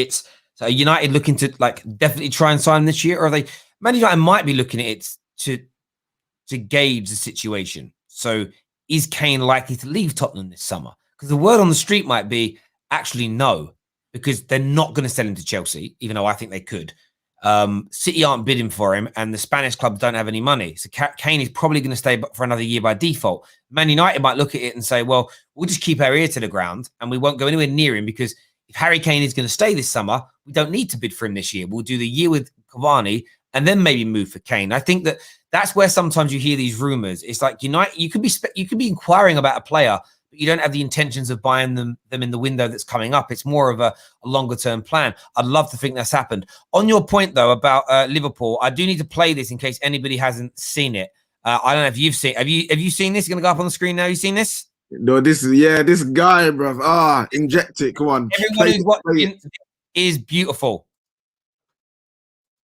United looking to like definitely try and sign this year, or are they? Man United might be looking at it to gauge the situation. So is Kane likely to leave Tottenham this summer? Because the word on the street might be actually no, because they're not going to sell him to Chelsea, even though I think they could. City aren't bidding for him, and the Spanish clubs don't have any money. So Kane is probably going to stay for another year by default. Man United might look at it and say, well, we'll just keep our ear to the ground and we won't go anywhere near him, because if Harry Kane is going to stay this summer, we don't need to bid for him this year. We'll do the year with Cavani and then maybe move for Kane. I think that's where sometimes you hear these rumors. It's like United, you could be inquiring about a player, but you don't have the intentions of buying them in the window that's coming up. It's more of a longer term plan. I'd love to think that's happened. On your point though about Liverpool, I do need to play this in case anybody hasn't seen it. I don't know if you've seen. Have you seen this? It's going to go up on the screen now. You seen this? No, this guy, bruv. Inject it. Come on. Everyone who's watching is beautiful.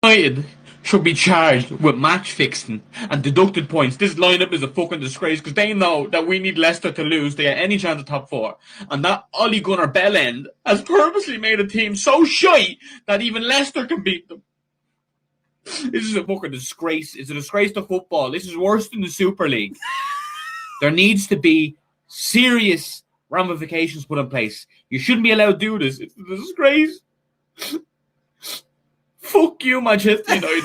United should be charged with match fixing and deducted points. This lineup is a fucking disgrace because they know that we need Leicester to lose to get any chance of top four. And that Ole Gunnar Bellend has purposely made a team so shite that even Leicester can beat them. This is a fucking disgrace. It's a disgrace to football. This is worse than the Super League. There needs to be serious ramifications put in place. You shouldn't be allowed to do this. It's a disgrace. Fuck you, Manchester United.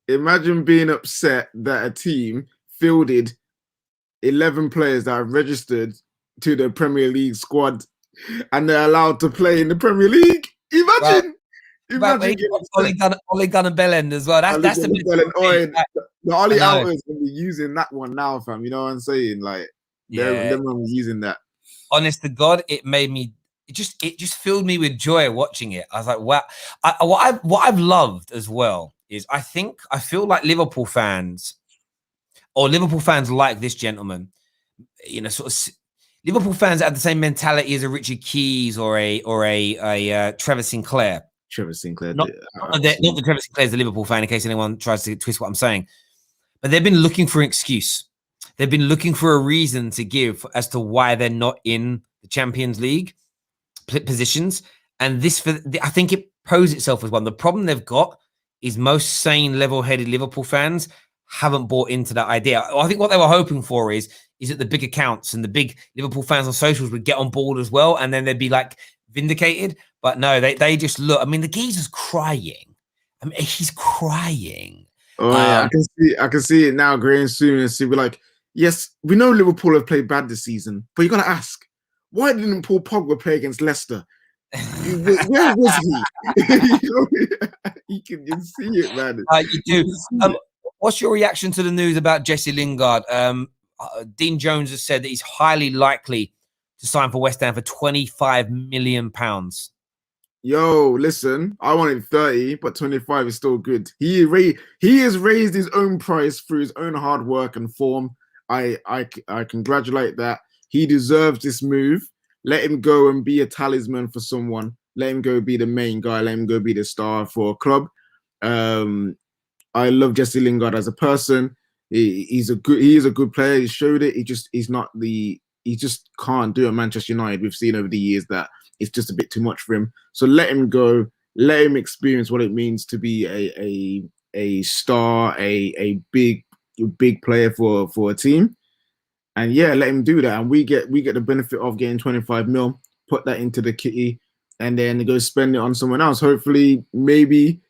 Imagine being upset that a team fielded 11 players that are registered to the Premier League squad and they're allowed to play in the Premier League. Imagine. Ole Gunnar Bellend as well. That's the Ole Outers going to be using that one now, fam. You know what I'm saying? Like, them ones using that. Honest to God, it made me. It just filled me with joy watching it. I was like, wow. What I've loved as well is I feel like Liverpool fans like this gentleman, you know, sort of Liverpool fans have the same mentality as a Richard Keys or a Trevor Sinclair. Trevor Sinclair. Not that Trevor Sinclair is a Liverpool fan, in case anyone tries to twist what I'm saying. But they've been looking for an excuse. They've been looking for a reason to give as to why they're not in the Champions League positions. And I think it posed itself as one. The problem they've got is most sane, level-headed Liverpool fans haven't bought into that idea. I think what they were hoping for is that the big accounts and the big Liverpool fans on socials would get on board as well, and then they'd be like vindicated. But no, they just look. I mean, the geezer's crying. I mean, he's crying. Oh yeah, I can see it now, Graham. Soon and see, we're like, yes, we know Liverpool have played bad this season, but you're gonna ask, why didn't Paul Pogba play against Leicester? Where was he? You can just see it, man. You do. What's your reaction to the news about Jesse Lingard? Dean Jones has said that he's highly likely to sign for West Ham for £25 million. Yo, listen, I wanted 30, but 25 is still good. He has raised his own price through his own hard work and form. I congratulate that. He deserves this move. Let him go and be a talisman for someone. Let him go be the main guy. Let him go be the star for a club. I love Jesse Lingard as a person. He is a good player. He showed it. He just can't do it at Manchester United. We've seen over the years that it's just a bit too much for him. So let him go. Let him experience what it means to be a star, a big player for a team. And yeah, let him do that. And we get the benefit of getting 25 mil, put that into the kitty, and then go spend it on someone else. Hopefully, maybe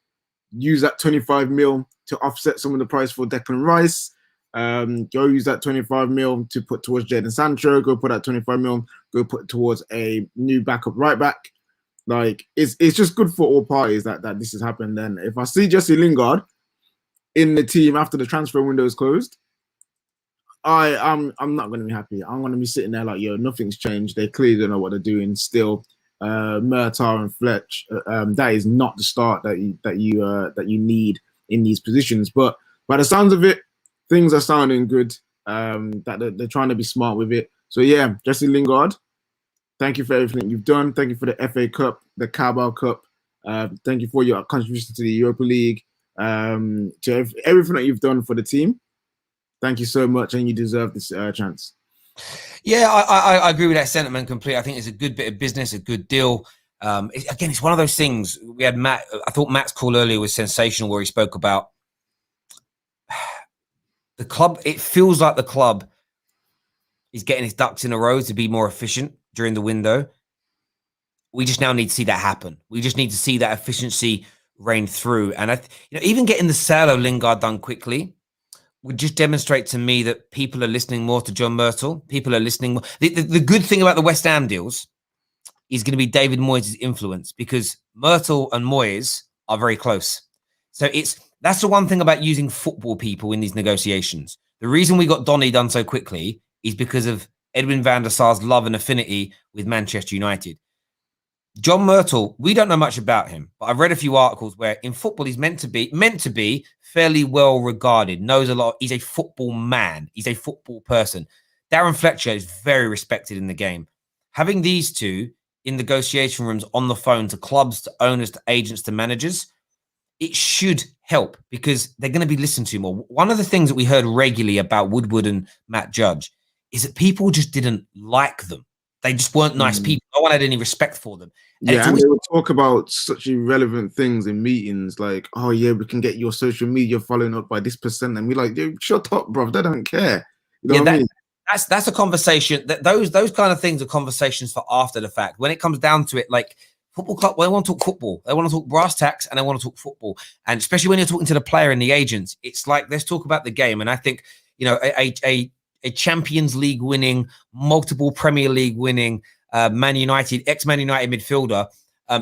use that 25 mil to offset some of the price for Declan Rice. Go use that 25 mil to put towards Jadon Sancho. Go put that 25 mil. Go put towards a new backup right back. Like it's just good for all parties that this has happened. And if I see Jesse Lingard in the team after the transfer window is closed, I'm not going to be happy. I'm going to be sitting there like, yo, nothing's changed. They clearly don't know what they're doing still. Murtaugh and Fletch, that is not the start that you need in these positions. But by the sounds of it, things are sounding good. That they're trying to be smart with it. So yeah, Jesse Lingard, thank you for everything you've done. Thank you for the FA Cup, the Carabao Cup. Thank you for your contribution to the Europa League. To everything that you've done for the team. Thank you so much, and you deserve this chance. Yeah, I agree with that sentiment completely. I think it's a good bit of business, a good deal. It's one of those things. We had Matt. I thought Matt's call earlier was sensational, where he spoke about the club. It feels like the club is getting its ducks in a row to be more efficient during the window. We just now need to see that happen. We just need to see that efficiency reign through. And even getting the sale of Lingard done quickly would just demonstrate to me that people are listening more to John Myrtle. People are listening more. The good thing about the West Ham deals is going to be David Moyes' influence, because Myrtle and Moyes are very close. So that's the one thing about using football people in these negotiations. The reason we got Donny done so quickly is because of Edwin van der Sar's love and affinity with Manchester United. John Myrtle, we don't know much about him, but I've read a few articles where in football he's meant to be fairly well regarded, knows a lot. He's a football man. He's a football person. Darren Fletcher is very respected in the game. Having these two in negotiation rooms on the phone to clubs, to owners, to agents, to managers, it should help because they're going to be listened to more. One of the things that we heard regularly about Woodward and Matt Judge is that people just didn't like them. They just weren't nice people. No one had any respect for them. And and they would talk about such irrelevant things in meetings, like, oh yeah, we can get your social media following up by this percent. And we're like, dude, shut up, bro. They don't care. You know what I mean? That's a conversation. Those kind of things are conversations for after the fact. When it comes down to it, like football club, they want to talk football. They want to talk brass tacks and they want to talk football. And especially when you're talking to the player and the agents, it's like, let's talk about the game. And I think, a Champions League winning, multiple Premier League winning ex-Man United midfielder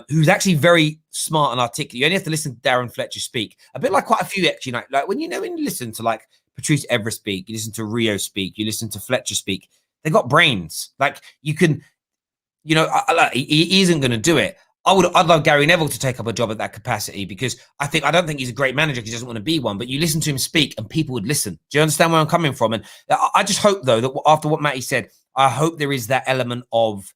who's actually very smart and articulate. You only have to listen to Darren Fletcher speak. A bit like quite a few ex-United. Like when you listen to like Patrice Evra speak, you listen to Rio speak, you listen to Fletcher speak. They got brains. Like you can, he isn't going to do it. I'd love Gary Neville to take up a job at that capacity because I don't think he's a great manager because he doesn't want to be one, but you listen to him speak and people would listen. Do you understand where I'm coming from? And I just hope, though, that after what Matty said, I hope there is that element of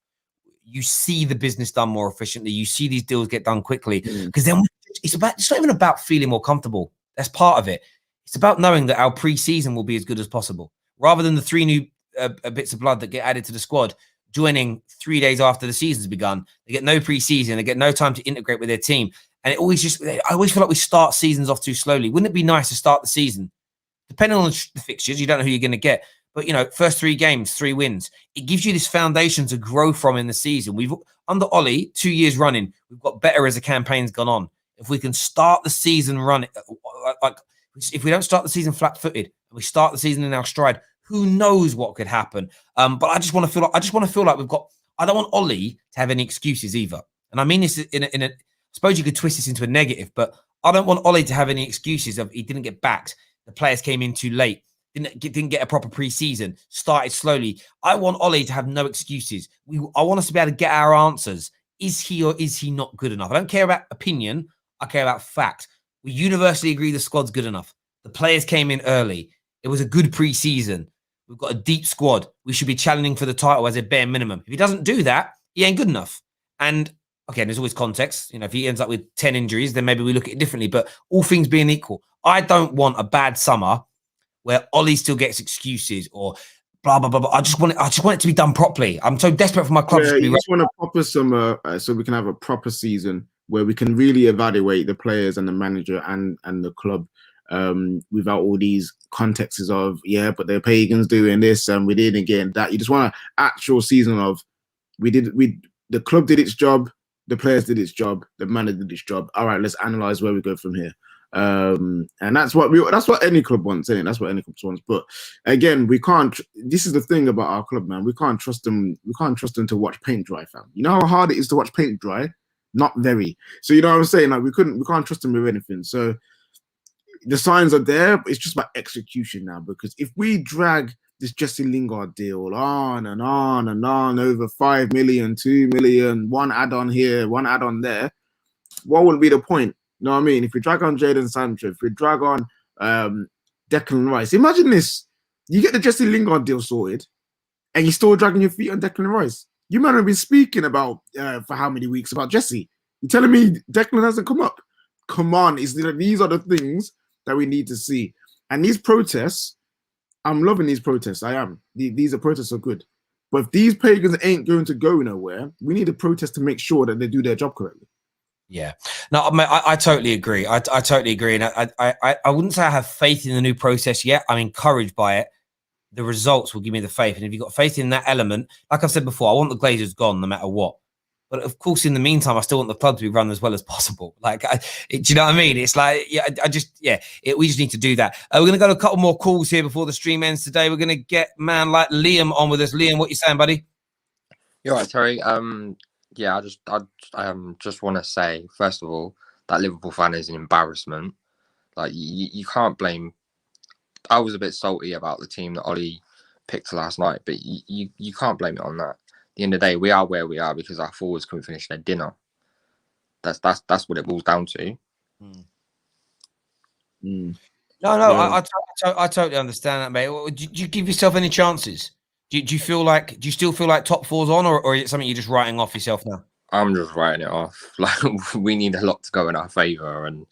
you see the business done more efficiently. You see these deals get done quickly because then it's not even about feeling more comfortable. That's part of it. It's about knowing that our pre-season will be as good as possible rather than the 3 new bits of blood that get added to the squad joining 3 days after the season's begun. They get no pre-season. They get no time to integrate with their team. And I always feel like we start seasons off too slowly. Wouldn't it be nice to start the season, depending on the fixtures, you don't know who you're going to get, but, first 3 games, 3 wins. It gives you this foundation to grow from in the season. We've, under Ollie, 2 years running, we've got better as the campaign's gone on. If we can start the season running, like if we don't start the season flat-footed and we start the season in our stride, who knows what could happen? But I just want to feel like we've got. I don't want Ollie to have any excuses either. and I mean this in a I suppose you could twist this into a negative, but I don't want Ollie to have any excuses of he didn't get backed, the players came in too late, didn't get a proper pre-season, started slowly. I want Ollie to have no excuses. I want us to be able to get our answers. Is he or is he not good enough? I don't care about opinion. I care about fact. We universally agree the squad's good enough. The players came in early. It was a good pre-season. We've got a deep squad. We should be challenging for the title as a bare minimum. If he doesn't do that, he ain't good enough. And okay, there's always context. You know, if he ends up with 10 injuries, then maybe we look at it differently. But all things being equal, I don't want a bad summer where Ollie still gets excuses or blah blah blah. Blah. I just want it to be done properly. I'm so desperate for my club to be. You just want a proper summer, so we can have a proper season where we can really evaluate the players and the manager and the club, without all these contexts of but the pagans doing this and we didn't get that. You just want an actual season of the club did its job, the players did its job, the manager did its job. All right, let's analyze where we go from here. And that's what any club wants, isn't it? That's what any club wants. But again, we can't. This is the thing about our club, man. We can't trust them. We can't trust them to watch paint dry, fam. You know how hard it is to watch paint dry? Not very. So you know what I'm saying? Like we can't trust them with anything. So the signs are there, but it's just about execution now. Because if we drag this Jesse Lingard deal on and on and on over 5 million, 2 million, one add-on here, one add-on there, what would be the point? You know what I mean? If we drag on Jadon Sancho, if we drag on Declan Rice, imagine this. You get the Jesse Lingard deal sorted and you're still dragging your feet on Declan Rice. You might have been speaking about, for how many weeks, about Jesse. You're telling me Declan hasn't come up? Come on. These are the things that we need to see. And these protests, I'm loving these protests. I am. These protests are good. But if these pagans ain't going to go nowhere, we need a protest to make sure that they do their job correctly. Yeah, no, I totally agree. I totally agree, and I wouldn't say I have faith in the new process yet. I'm encouraged by it. The results will give me the faith, and if you've got faith in that element, like I've said before, I want the Glazers gone no matter what. But of course, in the meantime, I still want the club to be run as well as possible. Like, do you know what I mean? It's like, we just need to do that. We're going to go to a couple more calls here before the stream ends today. We're going to get man like Liam on with us. Liam, what you saying, buddy? You're right, Terry. Yeah, I just want to say, first of all, that Liverpool fan is an embarrassment. Like, you can't blame. I was a bit salty about the team that Ollie picked last night, but you can't blame it on that. At the end of the day, we are where we are because our forwards couldn't finish their dinner. That's what it boils down to. No, I totally understand that, mate. Do you give yourself any chances? Do you still feel like top four's on, or is it something you're just writing off yourself now? I'm just writing it off. Like, we need a lot to go in our favour, and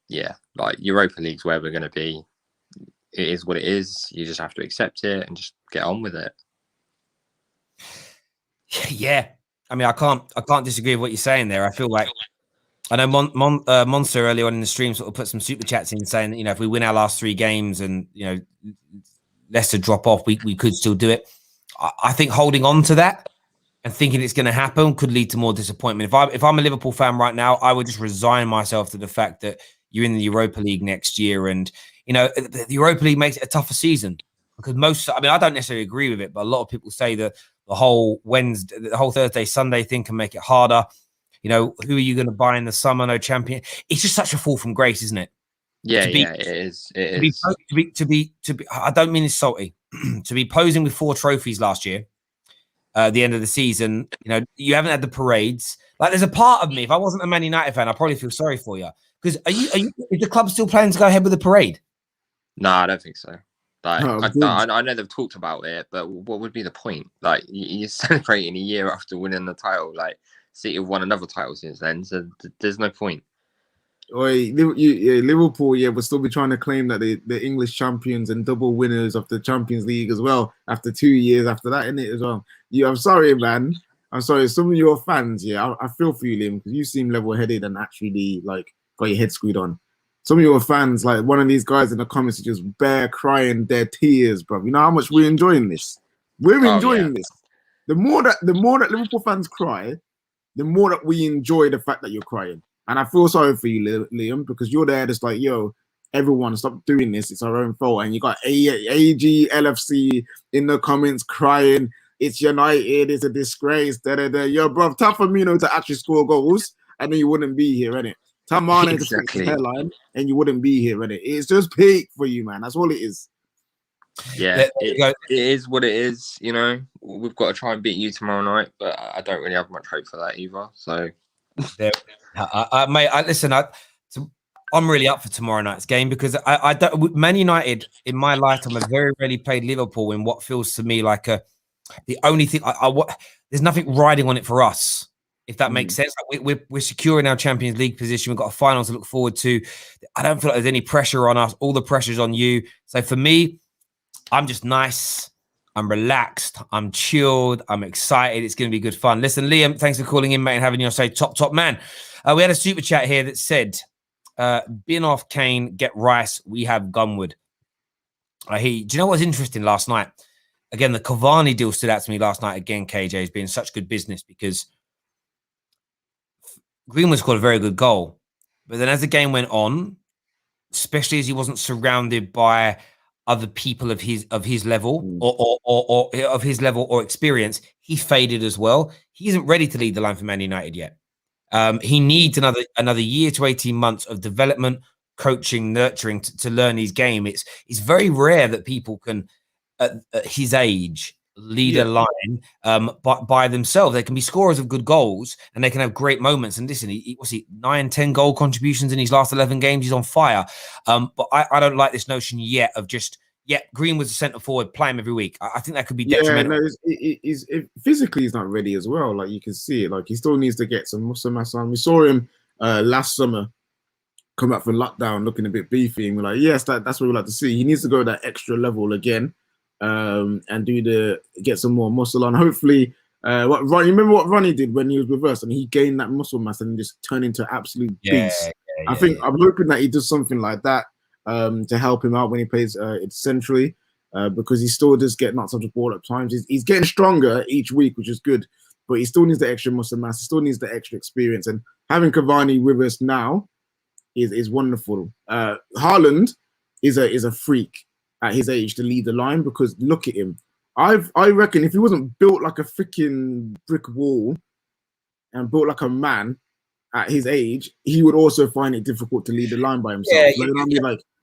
yeah, like Europa League's where we're going to be. It is what it is. You just have to accept it and just get on with it. Yeah, I mean, I can't disagree with what you're saying there. I feel like I know Monster earlier on in the stream sort of put some super chats in saying that, if we win our last 3 games and Leicester drop off, we could still do it. I think holding on to that and thinking it's going to happen could lead to more disappointment. If I'm a Liverpool fan right now, I would just resign myself to the fact that you're in the Europa League next year, and the Europa League makes it a tougher season because I don't necessarily agree with it, but a lot of people say that the whole Thursday, Sunday thing can make it harder. Who are you going to buy in the summer? No champion. It's just such a fall from grace, isn't it? It is. To be. I don't mean it's salty. To be posing with 4 trophies last year, at the end of the season, you haven't had the parades. Like, there's a part of me, if I wasn't a Man United fan, I'd probably feel sorry for you. Because is the club still planning to go ahead with the parade? No, I don't think so. Like, I know they've talked about it, but what would be the point? Like, you're celebrating a year after winning the title. Like, City have won another title since then, so there's no point. Liverpool, will still be trying to claim that the English champions and double winners of the Champions League as well after 2 years after that, innit, as well. I'm sorry, man. I'm sorry. Some of your fans, I feel for you, Liam, because you seem level-headed and actually got your head screwed on. Some of your fans, like one of these guys in the comments, are just bare crying their tears, bro. You know how much we're enjoying this. We're enjoying this. The more that Liverpool fans cry, the more that we enjoy the fact that you're crying. And I feel sorry for you, Liam, because you're there just like, everyone, stop doing this. It's our own fault. And you got AG, LFC in the comments crying. it's United, it's a disgrace. Yo, bro, tell Firmino to actually score goals, and then you wouldn't be here, innit? Tell Mane to fix his hairline, and you wouldn't be here, innit? It's just peak for you, man. That's all it is. Yeah, it is what it is. You know, we've got to try and beat you tomorrow night, but I don't really have much hope for that either. So, mate, listen, I'm really up for tomorrow night's game because I don't. Man United in my lifetime have very rarely played Liverpool in what feels to me like the only thing. There's nothing riding on it for us, if that makes sense. Like we're secure in our Champions League position. We've got a final to look forward to. I don't feel like there's any pressure on us. All the pressure's on you. So for me, I'm just nice. I'm relaxed. I'm chilled. I'm excited. It's going to be good fun. Listen, Liam, thanks for calling in, mate, and having your say. Top man. We had a super chat here that said, bin off Kane, get Rice. We have Gunwood. Do you know what's interesting last night? Again, the Cavani deal stood out to me last night. Again, KJ has been such good business because Greenwood scored a very good goal. But then as the game went on, especially as he wasn't surrounded by other people of his level or of his level or experience, he faded as well. He isn't ready to lead the line for Man United yet. He needs another year to 18 months of development, coaching, nurturing to learn his game. It's very rare that people can, at his age, lead a line by themselves. They can be scorers of good goals and they can have great moments. And listen, what's he 9-10 goal contributions in his last 11 games? He's on fire. But I don't like this notion yet of just Greenwood's a centre forward, play him every week. I think that could be detrimental. Physically he's not ready as well. Like you can see it. Like he still needs to get some muscle mass on. We saw him last summer come back from lockdown looking a bit beefy, and we're like, yes, that's what we like to see. He needs to go that extra level again. And get some more muscle on. Hopefully, remember what Ronnie did when he was with us, and he gained that muscle mass and just turned into an absolute beast. I'm hoping that he does something like that to help him out when he plays centrally, because he still does get knocked off the ball at times. He's getting stronger each week, which is good, but he still needs the extra muscle mass. He still needs the extra experience, and having Cavani with us now is wonderful. Haaland is a freak at his age to lead the line, because look at him. I reckon if he wasn't built like a freaking brick wall and built like a man at his age, he would also find it difficult to lead the line by himself.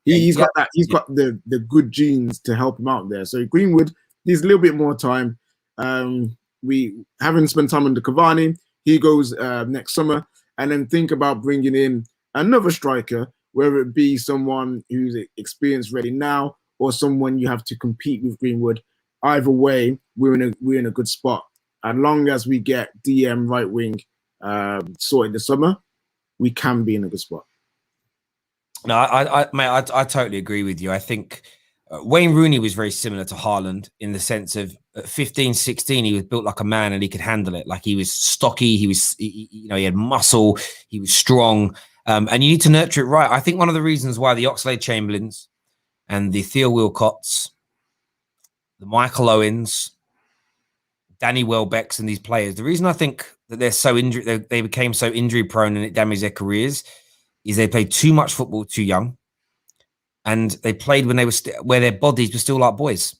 He's got the good genes to help him out there. So Greenwood needs a little bit more time. We haven't spent time on the Cavani. He goes next summer, and then think about bringing in another striker, whether it be someone who's experience ready now, or someone you have to compete with Greenwood. Either way, we're in a good spot. As long as we get DM right wing sorted this summer, we can be in a good spot. No, I totally agree with you. I think Wayne Rooney was very similar to Haaland in the sense of at 15, 16, he was built like a man and he could handle it. Like he was stocky, he had muscle, he was strong, and you need to nurture it right. I think one of the reasons why the Oxlade-Chamberlains and the Theo Wilcotts, the Michael Owens, Danny Welbecks, and these players, the reason I think that they're so injured, they became so injury prone and it damaged their careers, is they played too much football too young, and they played when they were where their bodies were still like boys.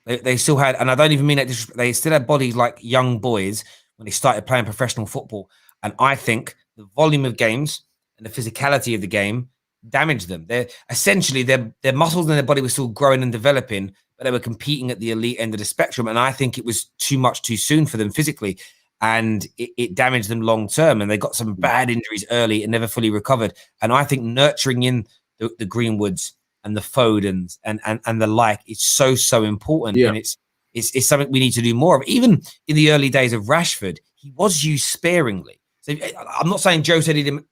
They still had, and I don't even mean that, they still had bodies like young boys when they started playing professional football. And I think the volume of games and the physicality of the game damaged them. They're essentially their muscles and their body were still growing and developing, but they were competing at the elite end of the spectrum. And I think it was too much too soon for them physically, and it damaged them long term. And they got some bad injuries early and never fully recovered. And I think nurturing in the Greenwoods and the Fodens and the like is so important. Yeah. And it's something we need to do more of. Even in the early days of Rashford, he was used sparingly. So I'm not saying Joe said he didn't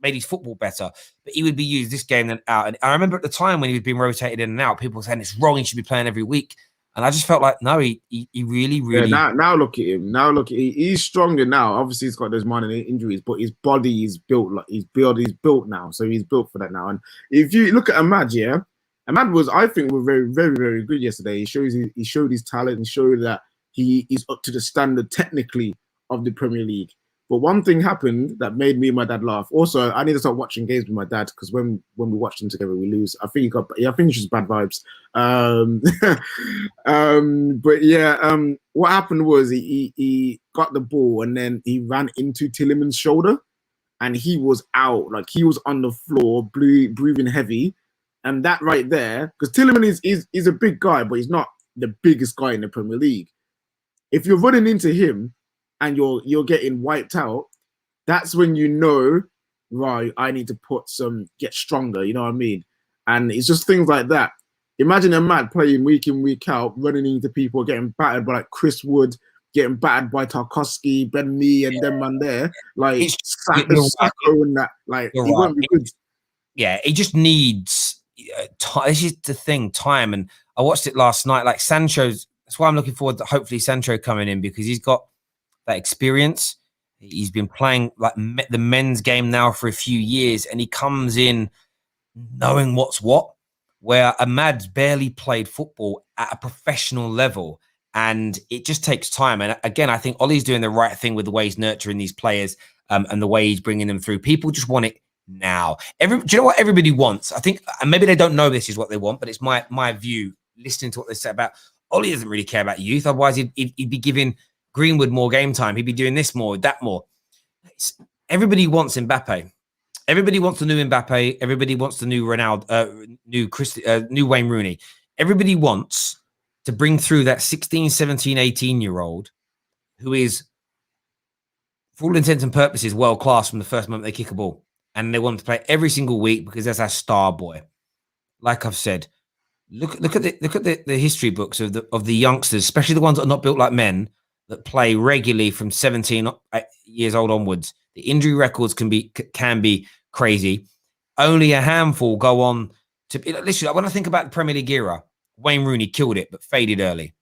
made his football better, but he would be used this game and out. And I remember at the time when he was being rotated in and out, people were saying it's wrong, he should be playing every week. And I just felt like, no, he really. Now look at him. Now look at him. He's stronger now. Obviously, he's got those minor injuries, but his body is built like he's built now. So he's built for that now. And if you look at Ahmad, Ahmad was, I think, was very, very, very good yesterday. He showed his talent and showed that he is up to the standard technically of the Premier League. But one thing happened that made me and my dad laugh. Also, I need to start watching games with my dad because when we watch them together, we lose. I think it's just bad vibes. But yeah, what happened was he got the ball and then he ran into Tielemans' shoulder, and he was out, like he was on the floor, breathing heavy, and that right there, because Tielemans is a big guy, but he's not the biggest guy in the Premier League. If you're running into him and you're getting wiped out, that's when you know, right, I need to get stronger, you know what I mean? And it's just things like that. Imagine a man playing week in, week out, running into people, getting battered by like Chris Wood, getting battered by Tarkowski, Ben Mee, and them man there. Like Sacco and that. Like, he won't be good. Yeah, he just needs time. This is the thing, time. And I watched it last night. Like Sancho's, that's why I'm looking forward to hopefully Sancho coming in, because he's got that experience. He's been playing like the men's game now for a few years, and he comes in knowing what's what, where Ahmad's barely played football at a professional level, and it just takes time. And again, I think Ollie's doing the right thing with the way he's nurturing these players and the way he's bringing them through. People just want it now. Do you know what everybody wants? I think, and maybe they don't know this is what they want, but it's my view, listening to what they say about Ollie doesn't really care about youth. Otherwise, he'd be giving Greenwood more game time. He'd be doing this more, that more. Everybody wants Mbappe. Everybody wants the new Mbappe. Everybody wants the new Ronaldo, new Wayne Rooney. Everybody wants to bring through that 16, 17, 18-year-old who is, for all intents and purposes, world-class from the first moment they kick a ball. And they want to play every single week because that's our star boy. Like I've said, look at the history books of the youngsters, especially the ones that are not built like men, that play regularly from 17 years old onwards. The injury records can be crazy. Only a handful go on to. Listen, when I think about the Premier League era, Wayne Rooney killed it but faded early.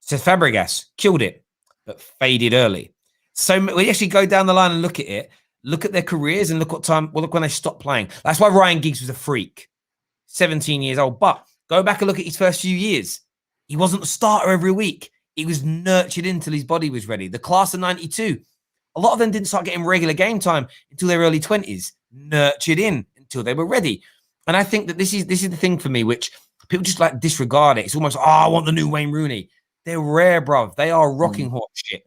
Cesc Fabregas killed it but faded early. So we actually go down the line and look at it. Look at their careers and look what time. Well, look when they stopped playing. That's why Ryan Giggs was a freak. 17 years old. But go back and look at his first few years. He wasn't a starter every week. He was nurtured until his body was ready. The class of 92, a lot of them didn't start getting regular game time until their early 20s, nurtured in until they were ready. And I think that this is the thing for me, which people just like disregard it. It's almost, I want the new Wayne Rooney. They're rare, bruv. They are rocking horse shit.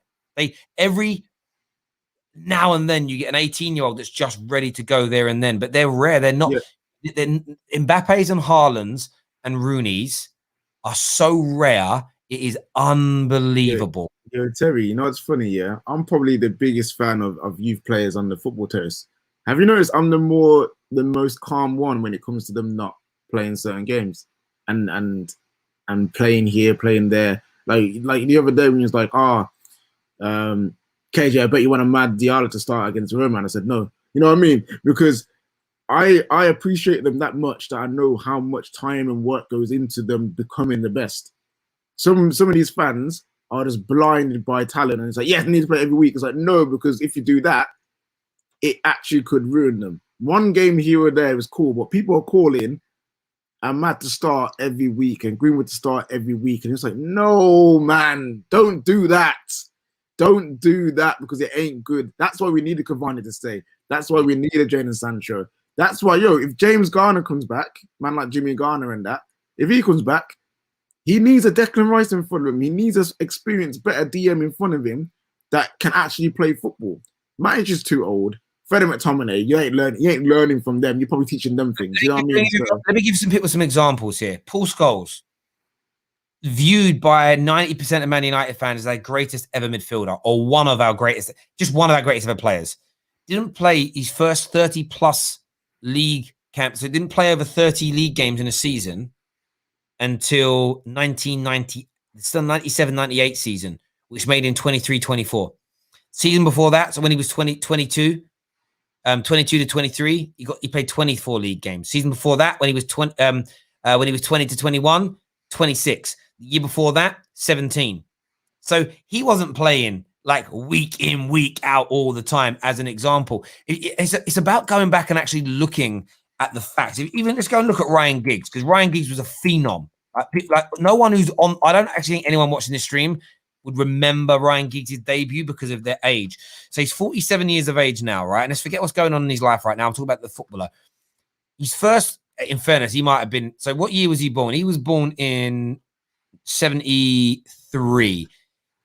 Every now and then you get an 18-year-old that's just ready to go there and then, but they're rare. They're not. Yeah. Mbappe's and Haaland's and Rooney's are so rare. It is unbelievable. Yeah, Terry, you know what's funny, yeah? I'm probably the biggest fan of youth players on the football terrace. Have you noticed I'm the most calm one when it comes to them not playing certain games and playing here, playing there. Like the other day when he was like, KJ, I bet you want a mad Diallo to start against Roma. And I said, no. You know what I mean? Because I appreciate them that much that I know how much time and work goes into them becoming the best. Some of these fans are just blinded by talent, and it's like, yeah, they need to play every week. It's like, no, because if you do that, it actually could ruin them. One game here or there is cool, but people are calling Matt to start every week and Greenwood to start every week, and it's like, no, man, don't do that. Don't do that because it ain't good. That's why we need a Cavani to stay. That's why we need a Jadon Sancho. That's why, if James Garner comes back, man like Jimmy Garner and that, if he comes back, he needs a Declan Rice in front of him. He needs an experienced, better DM in front of him that can actually play football. Matic is too old. Freddie McTominay, you ain't learning from them. You're probably teaching them things. You know what I mean? Let me give some people some examples here. Paul Scholes, viewed by 90% of Man United fans as our greatest ever midfielder, or one of our greatest ever players. Didn't play his first 30+ league camps. So didn't play over 30 league games in a season until 1990, still 97-98 season, which made him 23-24. Season before that, so when he was 22 to 23, he played 24 league games. Season before that, when he was 20 to 21, 26. The year before that, 17. So he wasn't playing like week in, week out all the time, as an example. It's about going back and actually looking at the facts. Even let's go and look at Ryan Giggs, because Ryan Giggs was a phenom. Like no one who's on, I don't actually think anyone watching this stream would remember Ryan Giggs' debut because of their age. So he's 47 years of age now, right? And let's forget what's going on in his life right now. I'm talking about the footballer. He's first, in fairness, he might have been. So what year was he born? He was born in 73.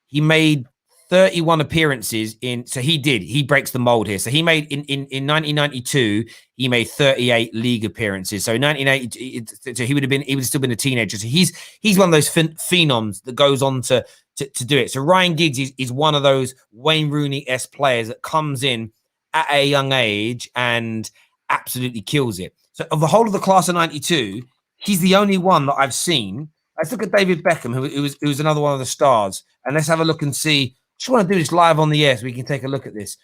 He made 31 appearances he breaks the mold here. So he made in 1992, he made 38 league appearances. So 1980, so he would have still been a teenager. So he's one of those phenoms that goes on to do it. So Ryan Giggs is one of those Wayne Rooney-esque players that comes in at a young age and absolutely kills it. So of the whole of the class of 92, he's the only one that I've seen. Let's look at David Beckham, who was another one of the stars, and let's have a look and see. Just want to do this live on the air so we can take a look at this.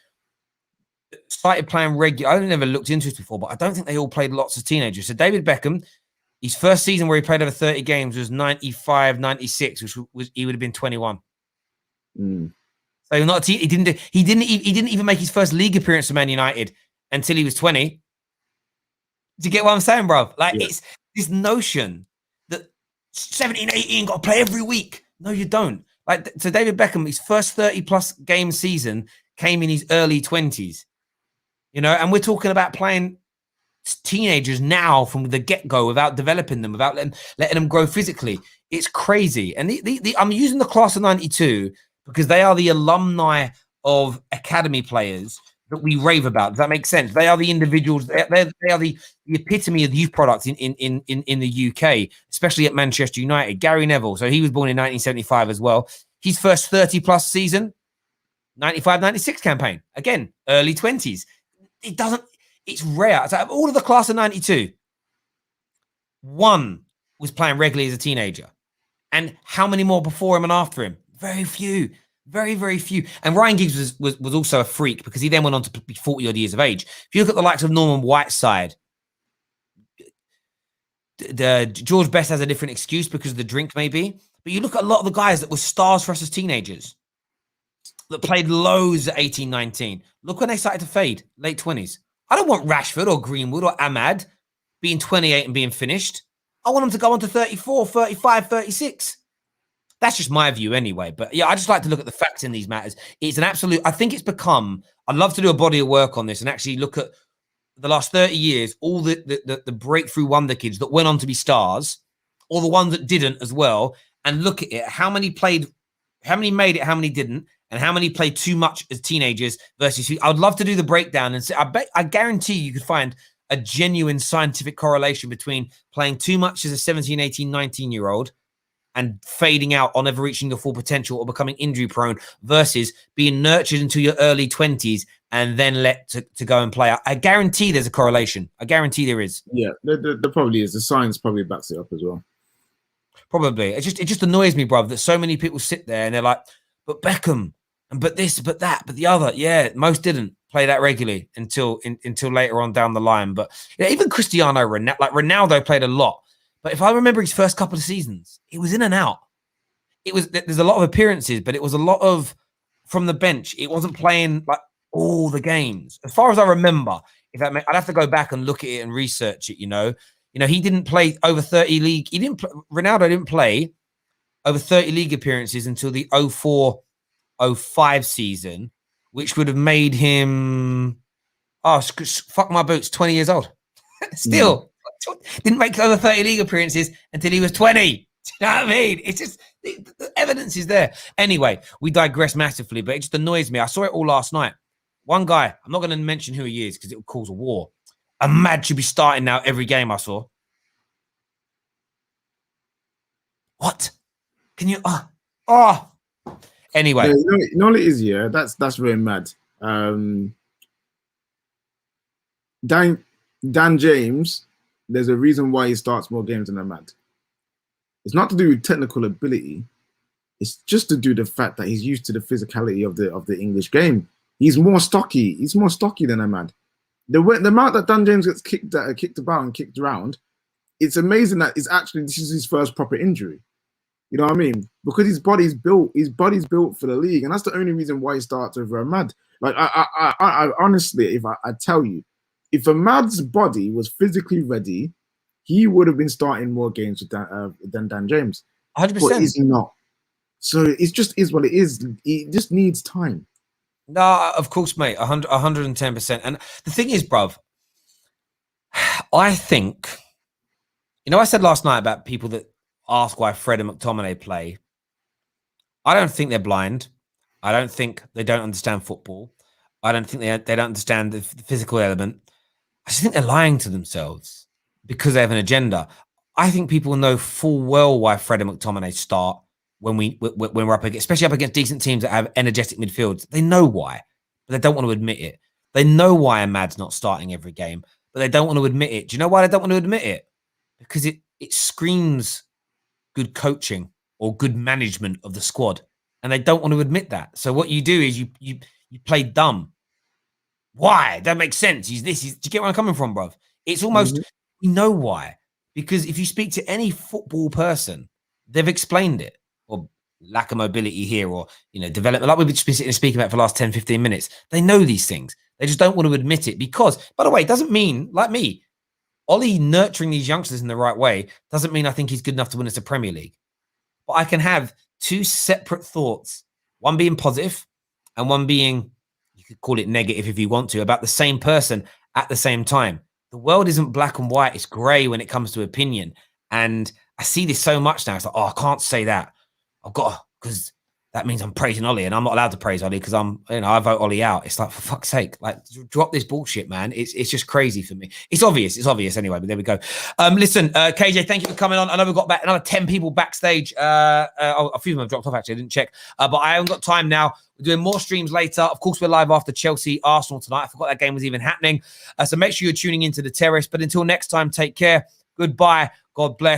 Started playing regular. I've never looked into this before, but I don't think they all played lots of teenagers. So David Beckham, his first season where he played over 30 games was 95, 96, which was he would have been 21. So not he didn't even make his first league appearance for Man United until he was 20. Do you get what I'm saying, bro? Like it's this notion that 17, 18 got to play every week. No, you don't. Like, so David Beckham, his first 30-plus game season came in his early 20s, you know, and we're talking about playing teenagers now from the get-go without developing them, without letting them grow physically. It's crazy. And I'm using the class of 92 because they are the alumni of academy players that we rave about. Does that make sense? They are the individuals. They are the epitome of youth products in the UK, especially at Manchester United. Gary Neville. So he was born in 1975 as well. His first 30-plus season, 95-96 campaign. Again, early 20s. It's rare. So out of all of the class of 92, one was playing regularly as a teenager. And how many more before him and after him? Very few. Very, very few. And Ryan Giggs was also a freak because he then went on to be 40-odd years of age. If you look at the likes of Norman Whiteside, George Best has a different excuse because of the drink, maybe. But you look at a lot of the guys that were stars for us as teenagers that played loads at 18, 19. Look when they started to fade, late 20s. I don't want Rashford or Greenwood or Ahmad being 28 and being finished. I want them to go on to 34, 35, 36. That's just my view anyway. But yeah, I just like to look at the facts in these matters. It's an absolute, I think it's become, I'd love to do a body of work on this and actually look at the last 30 years, all the breakthrough wonder kids that went on to be stars, or the ones that didn't as well, and look at it, how many made it, how many didn't, and how many played too much as teenagers versus who. I would love to do the breakdown and say, I guarantee you could find a genuine scientific correlation between playing too much as a 17, 18, 19-year-old and fading out or never reaching your full potential or becoming injury prone versus being nurtured into your early 20s and then let to go and play. I guarantee there's a correlation. I guarantee there is. Yeah, there probably is. The science probably backs it up as well. Probably. It just annoys me, bruv, that so many people sit there and they're like, but Beckham, and but this, but that, but the other. Yeah, most didn't play that regularly until later on down the line. But yeah, even Cristiano Ronaldo played a lot. But if I remember his first couple of seasons, it was in and out. There's a lot of appearances, but it was a lot of from the bench. It wasn't playing like all the games. As far as I remember, I'd have to go back and look at it and research it, you know, he didn't play over 30 league. Ronaldo didn't play over 30 league appearances until the 04-05 season, which would have made him, fuck my boots, 20 years old. Still. Didn't make over 30 league appearances until he was 20. Do you know what I mean? It's just the evidence is there. Anyway, we digress massively, but it just annoys me. I saw it all last night. One guy, I'm not going to mention who he is because it will cause a war. Ahmad should be starting now every game I saw. What? Can you? Anyway. Yeah, you know what it is, yeah? That's very mad. Dan James, there's a reason why he starts more games than Ahmad. It's not to do with technical ability. It's just to do with the fact that he's used to the physicality of the English game. He's more stocky. He's more stocky than Ahmad. The amount that Dan James gets kicked about and kicked around, it's amazing that this is his first proper injury. You know what I mean? Because his body's built for the league, and that's the only reason why he starts over Ahmad. Like I honestly, if I tell you, if Ahmad's body was physically ready, he would have been starting more games than Dan James. 100%. But is he not? So it just is what it is. It just needs time. No, of course, mate. 110%. And the thing is, bruv, I think, I said last night about people that ask why Fred and McTominay play. I don't think they're blind. I don't think they don't understand football. I don't think they don't understand the physical element. I just think they're lying to themselves because they have an agenda. I think people know full well why Fred and McTominay start when we're up against, especially up against decent teams that have energetic midfields. They know why, but they don't want to admit it. They know why Ahmad's not starting every game, but they don't want to admit it. Do you know why they don't want to admit it? Because it screams good coaching or good management of the squad, and they don't want to admit that. So what you do is you play dumb. Why? That makes sense. Do you get where I'm coming from, bruv? It's almost, we know why. Because if you speak to any football person, they've explained it. Or lack of mobility here, or, development, like we've been speaking about for the last 10, 15 minutes. They know these things. They just don't want to admit it because, by the way, it doesn't mean, like me, Ollie nurturing these youngsters in the right way doesn't mean I think he's good enough to win us a Premier League. But I can have two separate thoughts, one being positive and one being, you could call it negative if you want to, about the same person at the same time. The world isn't black and white. It's grey when it comes to opinion. And I see this so much now. It's like, I can't say that. I've got to, because that means I'm praising Ollie, and I'm not allowed to praise Ollie because I vote Ollie out. It's like, for fuck's sake, like, drop this bullshit, man. It's just crazy for me. It's obvious anyway, but there we go. Listen, KJ, thank you for coming on. I know we've got back another 10 people backstage. A few of them have dropped off, actually. I didn't check. But I haven't got time now. We're doing more streams later. Of course, we're live after Chelsea Arsenal tonight. I forgot that game was even happening. So make sure you're tuning into the Terrace. But until next time, take care. Goodbye. God bless.